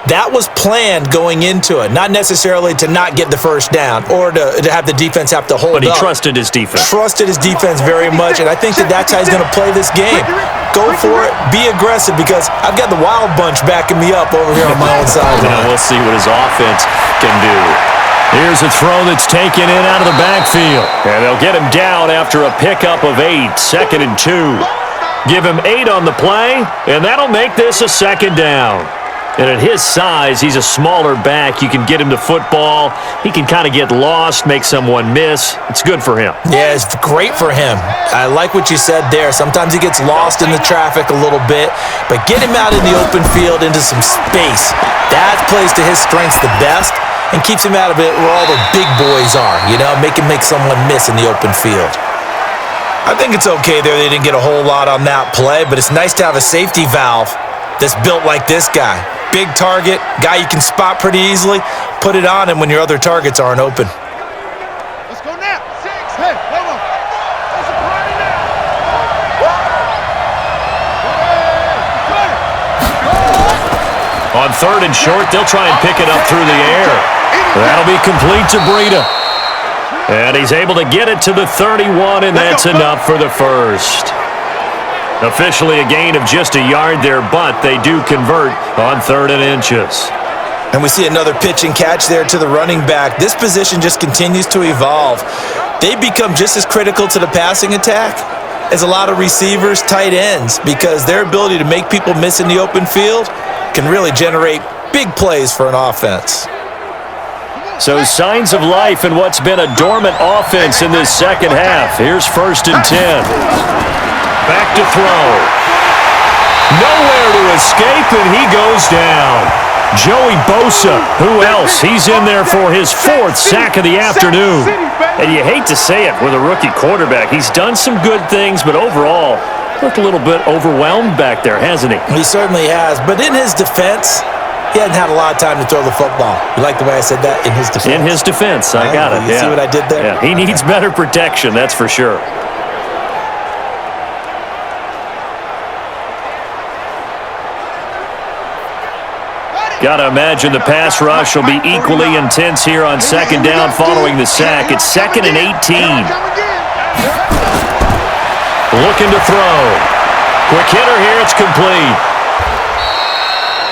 [SPEAKER 3] That was planned going into it, not necessarily to not get the first down or to have the defense have to hold up.
[SPEAKER 2] But he trusted his defense.
[SPEAKER 3] Trusted his defense very much, and I think that's how he's going to play this game. Go for it, be aggressive, because I've got the wild bunch backing me up over here on my own side.
[SPEAKER 2] We'll see what his offense can do. Here's a throw that's taken in out of the backfield. And they'll get him down after a pickup of 8, 2nd and 2. Give him 8 on the play, and that'll make this a 2nd down. And at his size, he's a smaller back. You can get him to football. He can kind of get lost, make someone miss. It's good for him.
[SPEAKER 3] Yeah, it's great for him. I like what you said there. Sometimes he gets lost in the traffic a little bit, but get him out in the open field into some space. That plays to his strengths the best and keeps him out of it where all the big boys are, make him make someone miss in the open field. I think it's okay there. They didn't get a whole lot on that play, but it's nice to have a safety valve that's built like this guy. Big target, guy you can spot pretty easily. Put it on him when your other targets aren't open.
[SPEAKER 4] Let's go now. 6. Hey, hold on. There's a party now.
[SPEAKER 2] On 3rd and short, they'll try and pick it up through the air. That'll be complete to Breida. And he's able to get it to the 31, and that's enough for the first. Officially a gain of just a yard there, but they do convert on 3rd and inches.
[SPEAKER 3] And we see another pitch and catch there to the running back. This position just continues to evolve. They become just as critical to the passing attack as a lot of receivers, tight ends, because their ability to make people miss in the open field can really generate big plays for an offense.
[SPEAKER 2] So signs of life in what's been a dormant offense in this second half. Here's 1st and 10. Back to throw. Nowhere to escape, and he goes down. Joey Bosa, who else? He's in there for his 4th sack of the afternoon. And you hate to say it with a rookie quarterback. He's done some good things, but overall, looked a little bit overwhelmed back there, hasn't he?
[SPEAKER 3] He certainly has, but in his defense, he hadn't had a lot of time to throw the football. You like the way I said that? In his defense.
[SPEAKER 2] In his defense, I got it.
[SPEAKER 3] You see what I did there?
[SPEAKER 2] Yeah, he needs better protection, that's for sure. Got to imagine the pass rush will be equally intense here on 2nd down following the sack. It's 2nd and 18. Looking to throw. Quick hitter here, it's complete.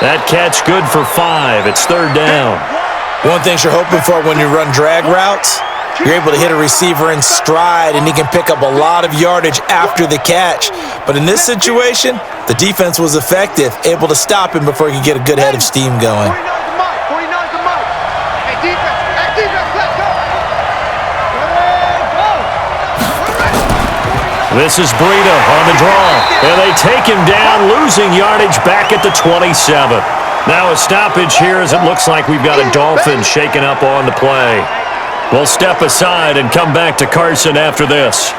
[SPEAKER 2] That catch good for 5. It's 3rd down.
[SPEAKER 3] One thing you're hoping for when you run drag routes, you're able to hit a receiver in stride, and he can pick up a lot of yardage after the catch. But in this situation, the defense was effective, able to stop him before he could get a good head of steam going.
[SPEAKER 5] 49's the mark. 49's the mark. Hey, defense, let's go.
[SPEAKER 2] This is Breida on the draw. And they take him down, losing yardage back at the 27. Now a stoppage here as it looks like we've got a Dolphin shaking up on the play. We'll step aside and come back to Carson after this.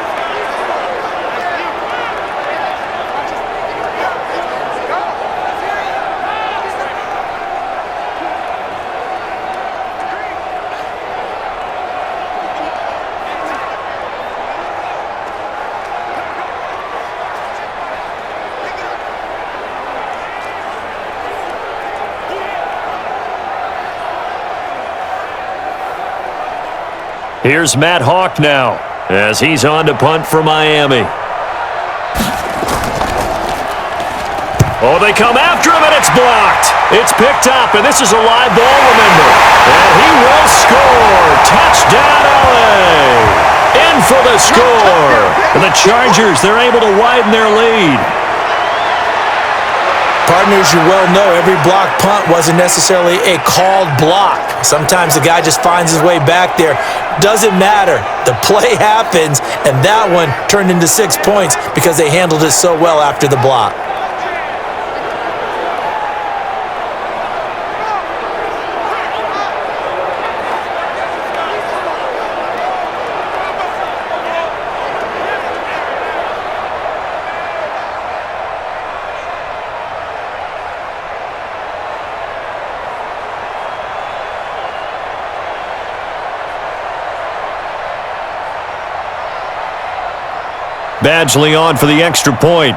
[SPEAKER 2] Here's Matt Hawk now as he's on to punt for Miami. Oh, they come after him, and it's blocked. It's picked up, and this is a live ball, remember. And he will score. Touchdown, LA. In for the score. And the Chargers, they're able to widen their lead.
[SPEAKER 3] Partners, you well know every block punt wasn't necessarily a called block. Sometimes the guy just finds his way back there. Doesn't matter. The play happens, and that one turned into 6 points because they handled it so well after the block.
[SPEAKER 2] Badgley on for the extra point.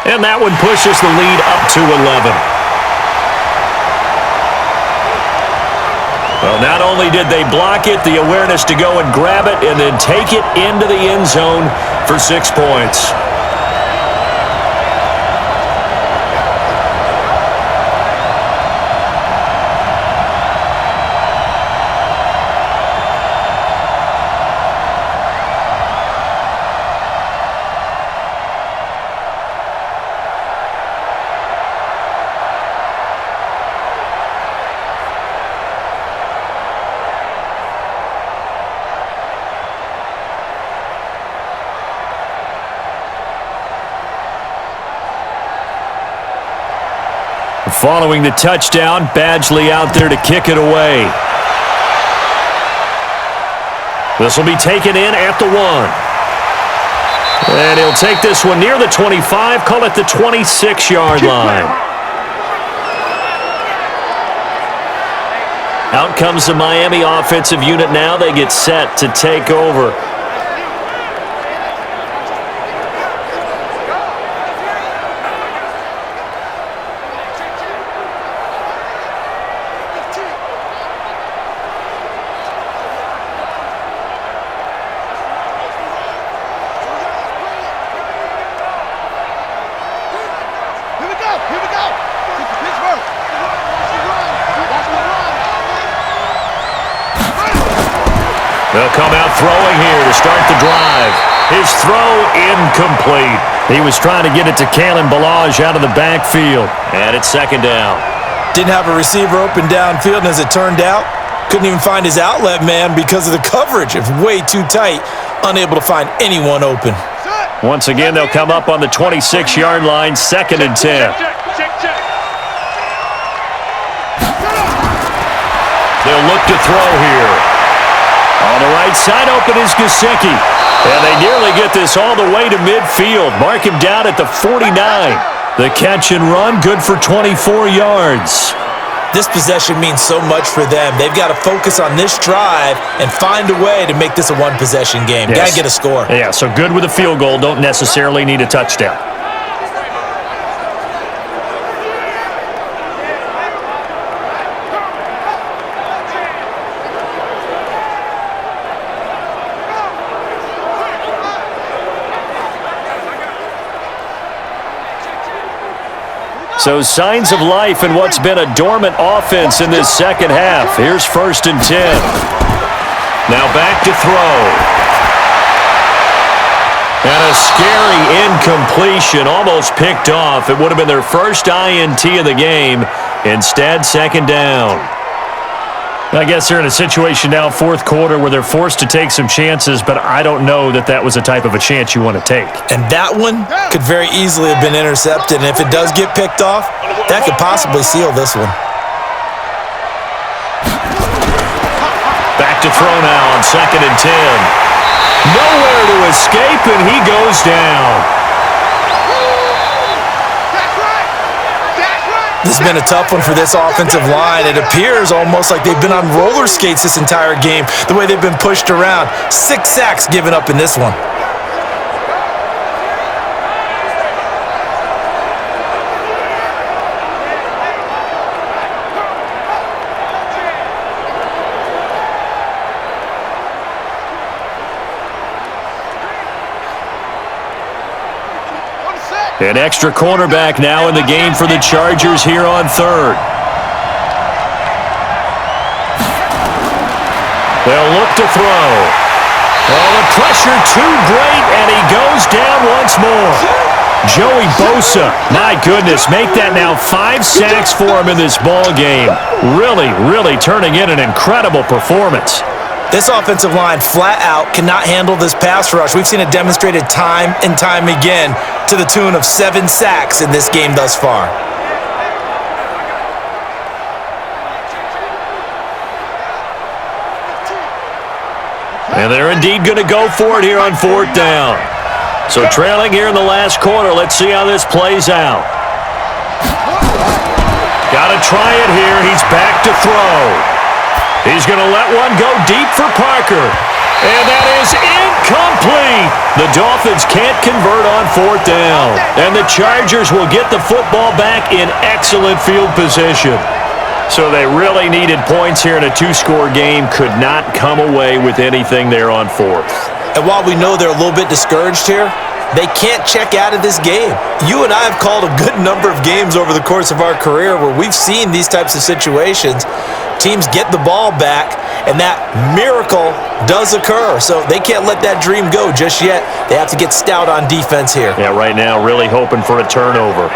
[SPEAKER 2] And that one pushes the lead up to 11. Well, not only did they block it, the awareness to go and grab it and then take it into the end zone for 6 points. Following the touchdown, Badgley out there to kick it away. This will be taken in at the 1. And he'll take this one near the 25, call it the 26-yard line. Out comes the Miami offensive unit now. They get set to take over. They'll come out throwing here to start the drive. His throw incomplete. He was trying to get it to Kalen Ballage out of the backfield. And it's 2nd down.
[SPEAKER 3] Didn't have a receiver open downfield, and as it turned out, couldn't even find his outlet man because of the coverage. It's way too tight, unable to find anyone open.
[SPEAKER 2] Once again, they'll come up on the 26-yard line, 2nd and 10. They'll look to throw here. On the right side, open is Gesicki. And they nearly get this all the way to midfield. Mark him down at the 49. The catch and run, good for 24 yards.
[SPEAKER 3] This possession means so much for them. They've got to focus on this drive and find a way to make this a one-possession game.
[SPEAKER 2] Yes.
[SPEAKER 3] Got to get a score.
[SPEAKER 2] Yeah, so good with a field goal. Don't necessarily need a touchdown. So signs of life in what's been a dormant offense in this second half. Here's 1st and 10. Now back to throw. And a scary incompletion, almost picked off. It would have been their first INT of the game. Instead, 2nd down. I guess they're in a situation now, 4th quarter, where they're forced to take some chances, but I don't know that that was the type of a chance you want to take.
[SPEAKER 3] And that one could very easily have been intercepted, and if it does get picked off, that could possibly seal this one.
[SPEAKER 2] Back to throw now on 2nd and 10. Nowhere to escape, and he goes down.
[SPEAKER 3] This has been a tough one for this offensive line. It appears almost like they've been on roller skates this entire game, the way they've been pushed around. 6 sacks given up in this one.
[SPEAKER 2] An extra cornerback now in the game for the Chargers here on 3rd. They'll look to throw. Oh, the pressure too great, and he goes down once more. Joey Bosa, my goodness, make that now 5 sacks for him in this ball game. Really turning in an incredible performance.
[SPEAKER 3] This offensive line flat out cannot handle this pass rush. We've seen it demonstrated time and time again to the tune of 7 sacks in this game thus far.
[SPEAKER 2] And they're indeed going to go for it here on 4th down. So trailing here in the last quarter, let's see how this plays out. Got to try it here. He's back to throw. He's going to let one go deep for Parker. And that is incomplete. The Dolphins can't convert on 4th down. And the Chargers will get the football back in excellent field position. So they really needed points here in a 2-score game. Could not come away with anything there on 4th.
[SPEAKER 3] And while we know they're a little bit discouraged here, they can't check out of this game. You and I have called a good number of games over the course of our career where we've seen these types of situations. Teams get the ball back, and that miracle does occur. So they can't let that dream go just yet. They have to get stout on defense here.
[SPEAKER 2] Yeah, right now really hoping for a turnover.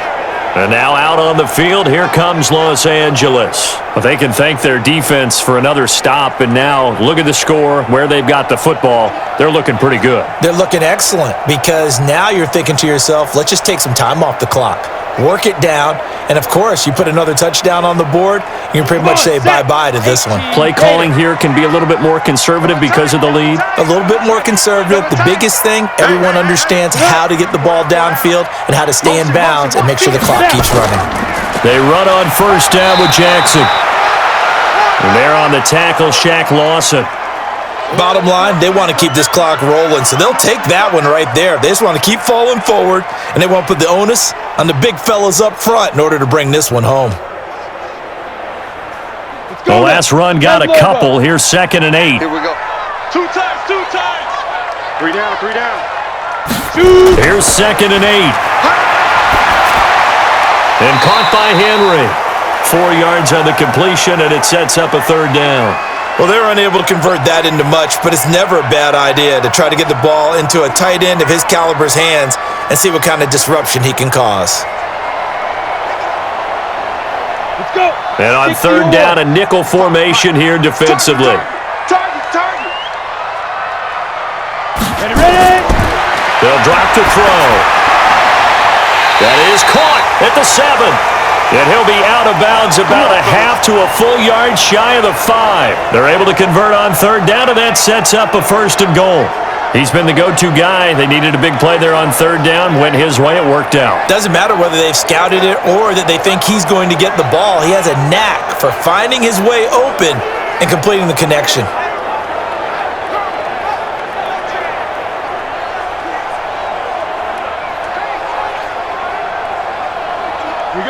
[SPEAKER 2] And now out on the field, here comes Los Angeles. But they can thank their defense for another stop, and now look at the score, where they've got the football. They're looking pretty good.
[SPEAKER 3] They're looking excellent because now you're thinking to yourself, let's just take some time off the clock. Work it down, and of course, you put another touchdown on the board, you can pretty much say bye-bye to this one.
[SPEAKER 2] Play calling here can be a little bit more conservative because of the lead.
[SPEAKER 3] A little bit more conservative. The biggest thing, everyone understands how to get the ball downfield and how to stay in bounds and make sure the clock keeps running.
[SPEAKER 2] They run on 1st down with Jackson. And they're on the tackle, Shaq Lawson.
[SPEAKER 3] Bottom line, they want to keep this clock rolling, so they'll take that one right there. They just want to keep falling forward, and they want to put the onus on the big fellas up front in order to bring this one home.
[SPEAKER 2] The last run got a couple. Here's 2nd and 8.
[SPEAKER 6] Here we go. 2 times, 2 times. 3 down, 3 down.
[SPEAKER 2] Here's 2nd and 8. And caught by Henry. 4 yards on the completion, and it sets up a 3rd down.
[SPEAKER 3] Well, they were unable to convert that into much, but it's never a bad idea to try to get the ball into a tight end of his caliber's hands and see what kind of disruption he can cause.
[SPEAKER 4] Let's go.
[SPEAKER 2] And on 3rd down, a nickel formation here defensively.
[SPEAKER 4] Target. Ready.
[SPEAKER 2] They'll drop to throw. That is caught at the 7. And he'll be out of bounds about a half to a full yard shy of the 5. They're able to convert on 3rd down, and that sets up a 1st and goal. He's been the go-to guy. They needed a big play there on 3rd down. Went his way. It worked out.
[SPEAKER 3] Doesn't matter whether they've scouted it or that they think he's going to get the ball. He has a knack for finding his way open and completing the connection.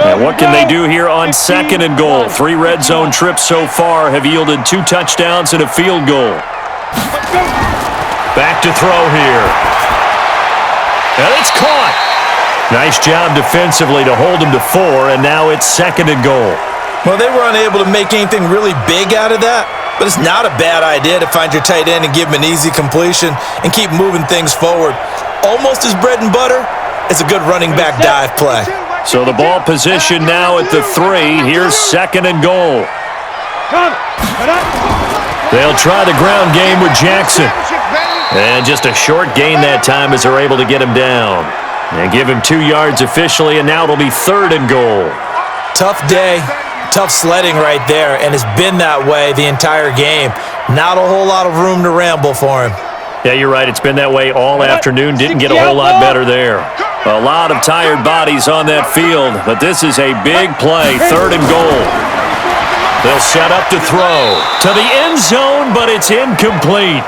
[SPEAKER 2] And what can they do here on 2nd and goal? 3 red zone trips so far have yielded 2 touchdowns and a field goal. Back to throw here. And it's caught. Nice job defensively to hold him to 4, and now it's 2nd and goal.
[SPEAKER 3] Well, they were unable to make anything really big out of that, but it's not a bad idea to find your tight end and give him an easy completion and keep moving things forward. Almost as bread and butter as a good running back dive play.
[SPEAKER 2] So the ball position now at the 3. Here's 2nd and goal. They'll try the ground game with Jackson. And just a short gain that time as they're able to get him down. And give him 2 yards officially, and now it'll be 3rd and goal.
[SPEAKER 3] Tough day, tough sledding right there, and it's been that way the entire game. Not a whole lot of room to ramble for him.
[SPEAKER 2] Yeah, you're right. It's been that way all afternoon. Didn't get a whole lot better there. A lot of tired bodies on that field, but this is a big play, 3rd and goal. They'll set up to throw to the end zone, but it's incomplete.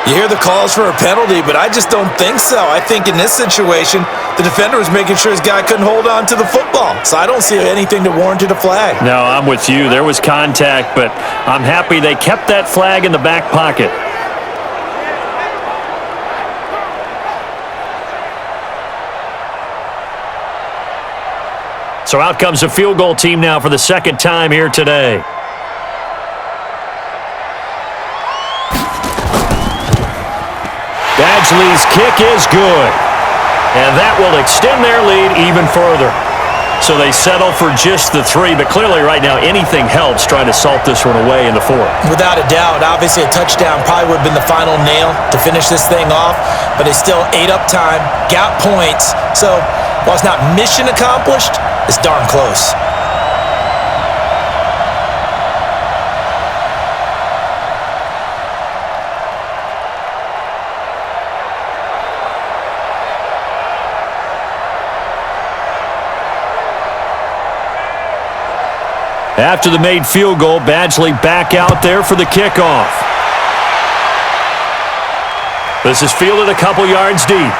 [SPEAKER 3] You hear the calls for a penalty, but I just don't think so. I think in this situation, the defender was making sure his guy couldn't hold on to the football. So I don't see anything to warrant a flag.
[SPEAKER 2] No, I'm with you. There was contact, but I'm happy they kept that flag in the back pocket. So out comes a field goal team now for the 2nd time here today. Badgley's kick is good. And that will extend their lead even further. So they settle for just the 3, but clearly right now anything helps trying to salt this one away in the 4th.
[SPEAKER 3] Without a doubt, obviously a touchdown probably would have been the final nail to finish this thing off, but they still ate up time, got points. So while it's not mission accomplished, it's darn close.
[SPEAKER 2] After the made field goal, Badgley back out there for the kickoff. This is fielded a couple yards deep.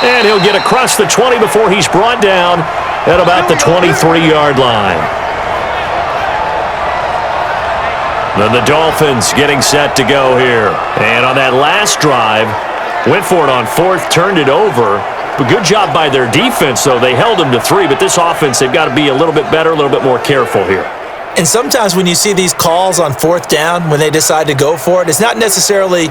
[SPEAKER 2] And he'll get across the 20 before he's brought down at about the 23-yard line. Then the Dolphins getting set to go here. And on that last drive, went for it on fourth, turned it over. But good job by their defense, though. They held them to 3, but this offense, they've got to be a little bit better, a little bit more careful here.
[SPEAKER 3] And sometimes when you see these calls on fourth down, when they decide to go for it, it's not necessarily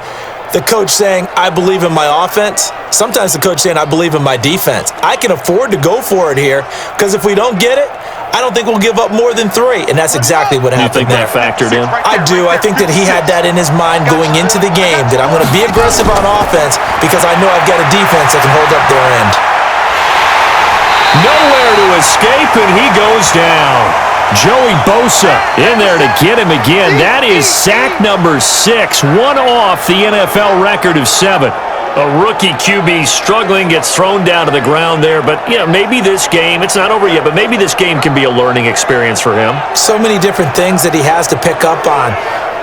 [SPEAKER 3] the coach saying, I believe in my offense. Sometimes the coach saying, I believe in my defense. I can afford to go for it here because if we don't get it, I don't think we'll give up more than 3. And that's exactly what happened there.
[SPEAKER 2] You think that factored in?
[SPEAKER 3] I do. I think that he had that in his mind going into the game, that I'm going to be aggressive on offense because I know I've got a defense that can hold up their end.
[SPEAKER 2] Nowhere to escape, and he goes down. Joey Bosa in there to get him again. That is sack number 6, one off the NFL record of 7. A rookie QB struggling, gets thrown down to the ground there. But, yeah, maybe this game, it's not over yet, but maybe this game can be a learning experience for him.
[SPEAKER 3] So many different things that he has to pick up on.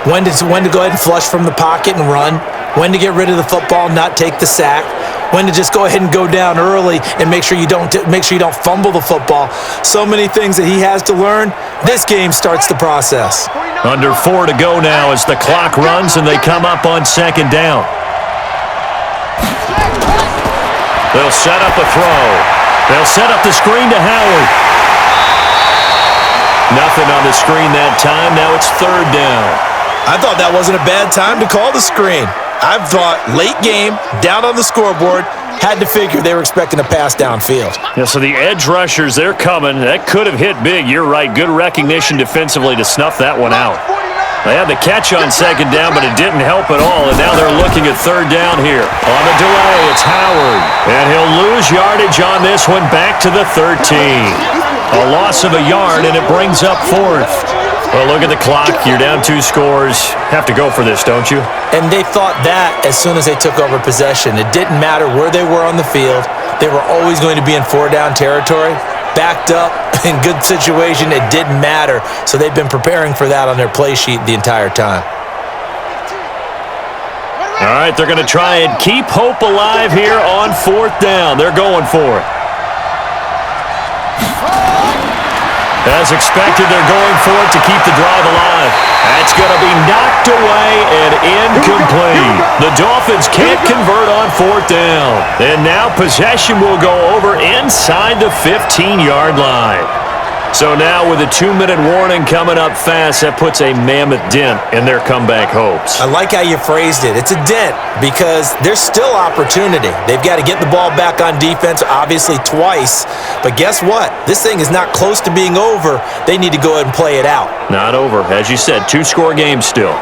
[SPEAKER 3] When to go ahead and flush from the pocket and run. When to get rid of the football, not take the sack. When to just go ahead and go down early and make sure you don't fumble the football. So many things that he has to learn. This game starts the process.
[SPEAKER 2] Under 4 to go now as the clock runs and they come up on second down. They'll set up a throw. They'll set up the screen to Howard. Nothing on the screen that time. Now it's third down.
[SPEAKER 3] I thought that wasn't a bad time to call the screen. I thought late game, down on the scoreboard, had to figure they were expecting a pass downfield.
[SPEAKER 2] Yeah, so the edge rushers, they're coming. That could have hit big. You're right. Good recognition defensively to snuff that one out. They had the catch on second down, but it didn't help at all, and now they're looking at third down here. On the delay, it's Howard, and he'll lose yardage on this one back to the 13. A loss of a yard, and it brings up fourth. Well, look at the clock. You're down 2 scores. Have to go for this, don't you?
[SPEAKER 3] And they thought that as soon as they took over possession. It didn't matter where they were on the field. They were always going to be in 4-down territory. Backed up, in good situation, it didn't matter. So they've been preparing for that on their play sheet the entire time.
[SPEAKER 2] All right, they're going to try and keep hope alive here on fourth down. They're going for it. As expected, they're going for it to keep the drive alive. That's going to be knocked away and incomplete. The Dolphins can't convert on fourth down. And now possession will go over inside the 15-yard line. So now with a 2-minute warning coming up fast, that puts a mammoth dent in their comeback hopes.
[SPEAKER 3] I like how you phrased it. It's a dent because there's still opportunity. They've got to get the ball back on defense, obviously twice. But guess what? This thing is not close to being over. They need to go ahead and play it out.
[SPEAKER 2] Not over. As you said, 2-score game still.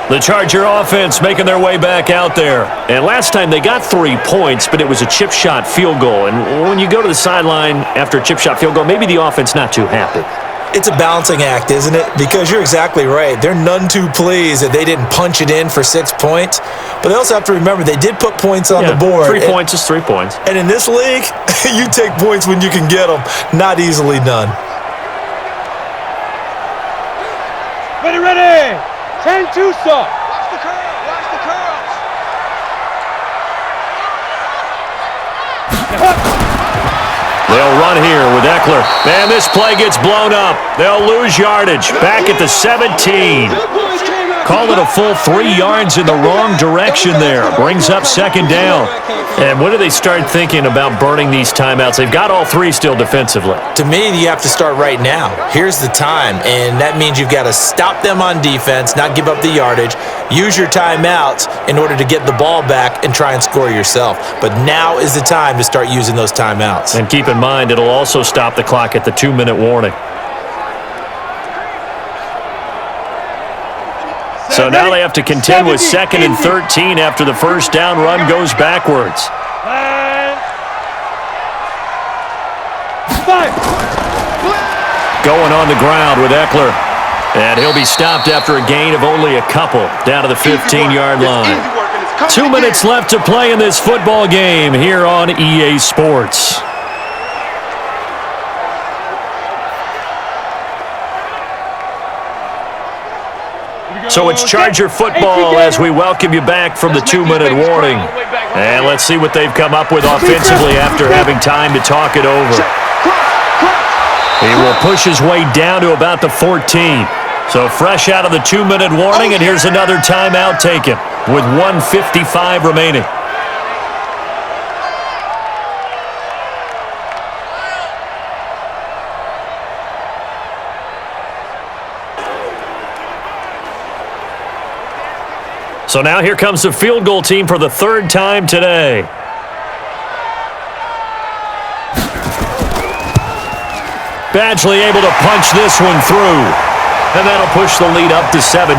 [SPEAKER 2] The Charger offense making their way back out there. And last time they got 3 points, but it was a chip shot field goal. And when you go to the sideline after a chip shot field goal, maybe the offense not too happy.
[SPEAKER 3] It's a balancing act, isn't it? Because you're exactly right. They're none too pleased that they didn't punch it in for 6 points. But they also have to remember they did put points on the board.
[SPEAKER 2] 3 points is 3 points.
[SPEAKER 3] And in this league, you take points when you can get them. Not easily done.
[SPEAKER 4] Ready. 10-2, sir. Watch the curls. Watch the curls.
[SPEAKER 2] They'll run here with Eckler. And this play gets blown up. They'll lose yardage. Back at the 17. Call it a full 3 yards in the wrong direction there. Brings up second down. And when do they start thinking about burning these timeouts? They've got all 3 still defensively.
[SPEAKER 3] To me, you have to start right now. Here's the time, and that means you've got to stop them on defense, not give up the yardage, use your timeouts in order to get the ball back and try and score yourself. But now is the time to start using those timeouts.
[SPEAKER 2] And keep in mind, it'll also stop the clock at the 2-minute warning. So now they have to contend with 2nd and 13 after the first down run goes backwards. Going on the ground with Eckler. And he'll be stopped after a gain of only a couple down to the 15-yard line. 2 minutes left to play in this football game here on EA Sports. So it's Charger football as we welcome you back from the 2-minute warning. And let's see what they've come up with offensively after having time to talk it over. He will push his way down to about the 14. So fresh out of the 2-minute warning, and here's another timeout taken with 1:55 remaining. So now here comes the field goal team for the third time today. Badgley able to punch this one through. And that'll push the lead up to 17.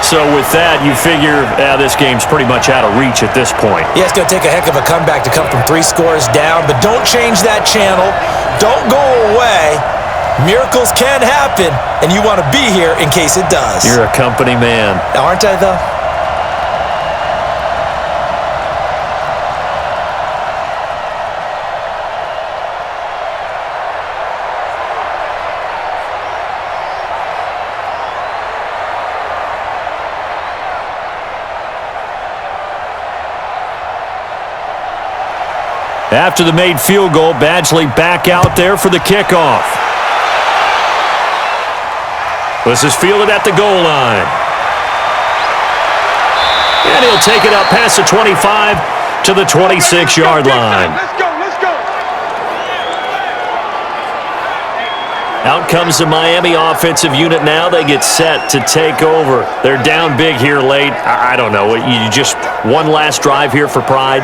[SPEAKER 2] So with that, you figure this game's pretty much out of reach at this point.
[SPEAKER 3] Yeah, it's going to take a heck of a comeback to come from 3 scores down, but don't change that channel. Don't go away. Miracles can happen, and you want to be here in case it does.
[SPEAKER 2] You're a company man.
[SPEAKER 3] Aren't I, though?
[SPEAKER 2] After the made field goal, Badgley back out there for the kickoff. This is fielded at the goal line. And he'll take it up past the 25 to the 26-yard line.
[SPEAKER 4] Let's go, let's go.
[SPEAKER 2] Out comes the Miami offensive unit now. They get set to take over. They're down big here late. I don't know. You just one last drive here for pride?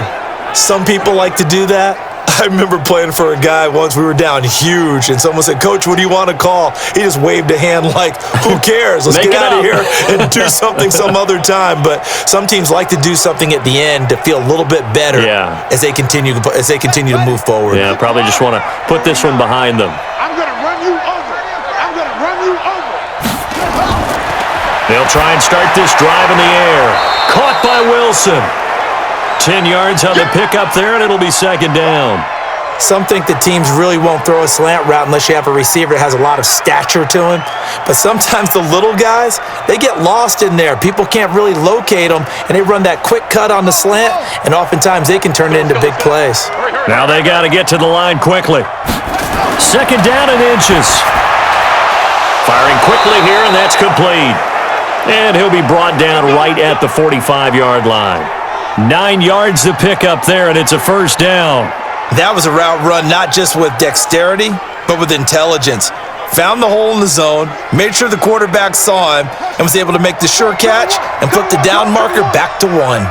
[SPEAKER 3] Some people like to do that. I remember playing for a guy once. We were down huge, and someone said, "Coach, what do you want to call?" He just waved a hand like, "Who cares? Let's get out of here and do something some other time." But some teams like to do something at the end to feel a little bit better as they continue to move forward.
[SPEAKER 2] Yeah, probably just want to put this one behind them.
[SPEAKER 4] I'm going to run you over. I'm going to run you over.
[SPEAKER 2] They'll try and start this drive in the air. Caught by Wilson. 10 yards on the pickup there, and it'll be second down.
[SPEAKER 3] Some think that teams really won't throw a slant route unless you have a receiver that has a lot of stature to him. But sometimes the little guys, they get lost in there. People can't really locate them, and they run that quick cut on the slant, and oftentimes they can turn it into big plays.
[SPEAKER 2] Now they got to get to the line quickly. Second down and inches. Firing quickly here, and that's complete. And he'll be brought down right at the 45-yard line. 9 yards to pick up there, and it's a first down.
[SPEAKER 3] That was a route run not just with dexterity, but with intelligence. Found the hole in the zone, made sure the quarterback saw him, and was able to make the sure catch and put the down marker back to 1.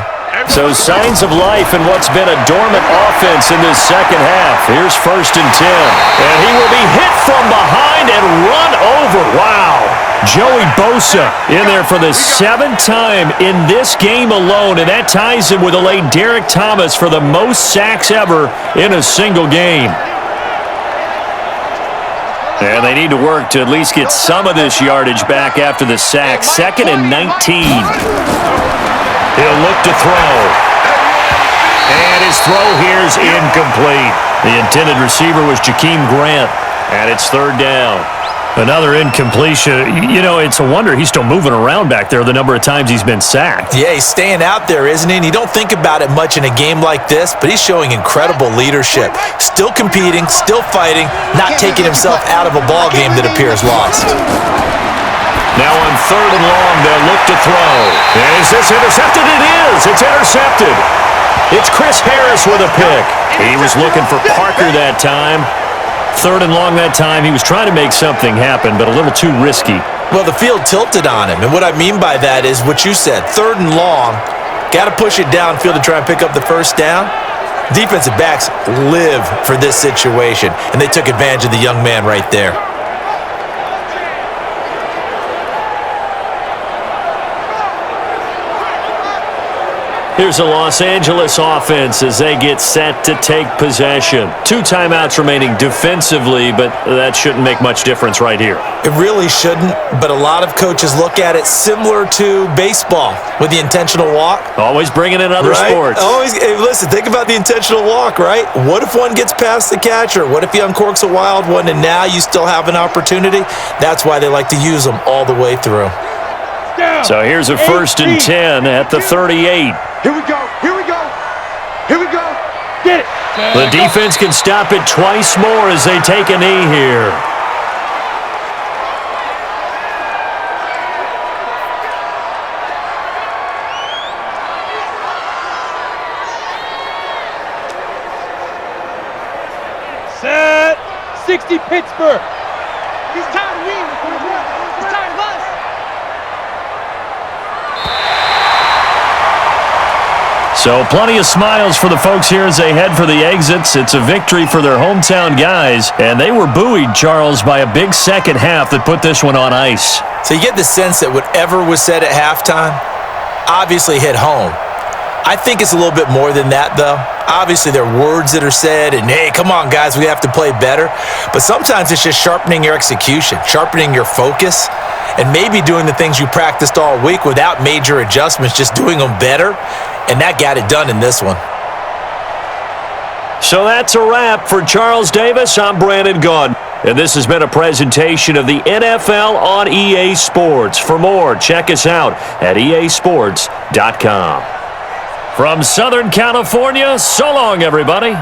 [SPEAKER 2] So signs of life in what's been a dormant offense in this second half. Here's 1st and 10. And he will be hit from behind and run over. Wow. Joey Bosa in there for the 7th time in this game alone, and that ties him with the late Derek Thomas for the most sacks ever in a single game. And they need to work to at least get some of this yardage back after the sack. 2nd and 19. He'll look to throw. And his throw here is incomplete. The intended receiver was Jakeem Grant, and it's 3rd down. Another incompletion. You know, it's a wonder he's still moving around back there the number of times he's been sacked.
[SPEAKER 3] Yeah, he's staying out there, isn't he? And you don't think about it much in a game like this, but he's showing incredible leadership. Still competing, still fighting, not taking himself out of a ball game that appears lost.
[SPEAKER 2] Now on 3rd and long, they'll look to throw. And is this intercepted? It is. It's intercepted. It's Chris Harris with a pick. He was looking for Parker that time. 3rd and long that time. He was trying to make something happen, but a little too risky.
[SPEAKER 3] Well, the field tilted on him, and what I mean by that is what you said. 3rd and long, got to push it downfield to try and pick up the first down. Defensive backs live for this situation, and they took advantage of the young man right there.
[SPEAKER 2] Here's the Los Angeles offense as they get set to take possession. 2 timeouts remaining defensively, but that shouldn't make much difference right here.
[SPEAKER 3] It really shouldn't, but a lot of coaches look at it similar to baseball with the intentional walk.
[SPEAKER 2] Always bringing in other sports.
[SPEAKER 3] Always. Hey, listen, think about the intentional walk, right? What if one gets past the catcher? What if he uncorks a wild one and now you still have an opportunity? That's why they like to use them all the way through.
[SPEAKER 2] So here's a 1st and 10 at the 38.
[SPEAKER 4] Here we go. Here we go. Here we go. Get it.
[SPEAKER 2] The defense can stop it twice more as they take a knee here.
[SPEAKER 4] Set. 60 Pittsburgh.
[SPEAKER 5] He's tired of me. He's tired of us.
[SPEAKER 2] So plenty of smiles for the folks here as they head for the exits. It's a victory for their hometown guys, and they were buoyed, Charles, by a big second half that put this one on ice.
[SPEAKER 3] So you get the sense that whatever was said at halftime obviously hit home. I think it's a little bit more than that, though. Obviously, there are words that are said, and hey, come on, guys, we have to play better. But sometimes it's just sharpening your execution, sharpening your focus, and maybe doing the things you practiced all week without major adjustments, just doing them better. And that got it done in this one.
[SPEAKER 2] So that's a wrap for Charles Davis. I'm Brandon Gaudin. And this has been a presentation of the NFL on EA Sports. For more, check us out at easports.com. From Southern California, so long, everybody.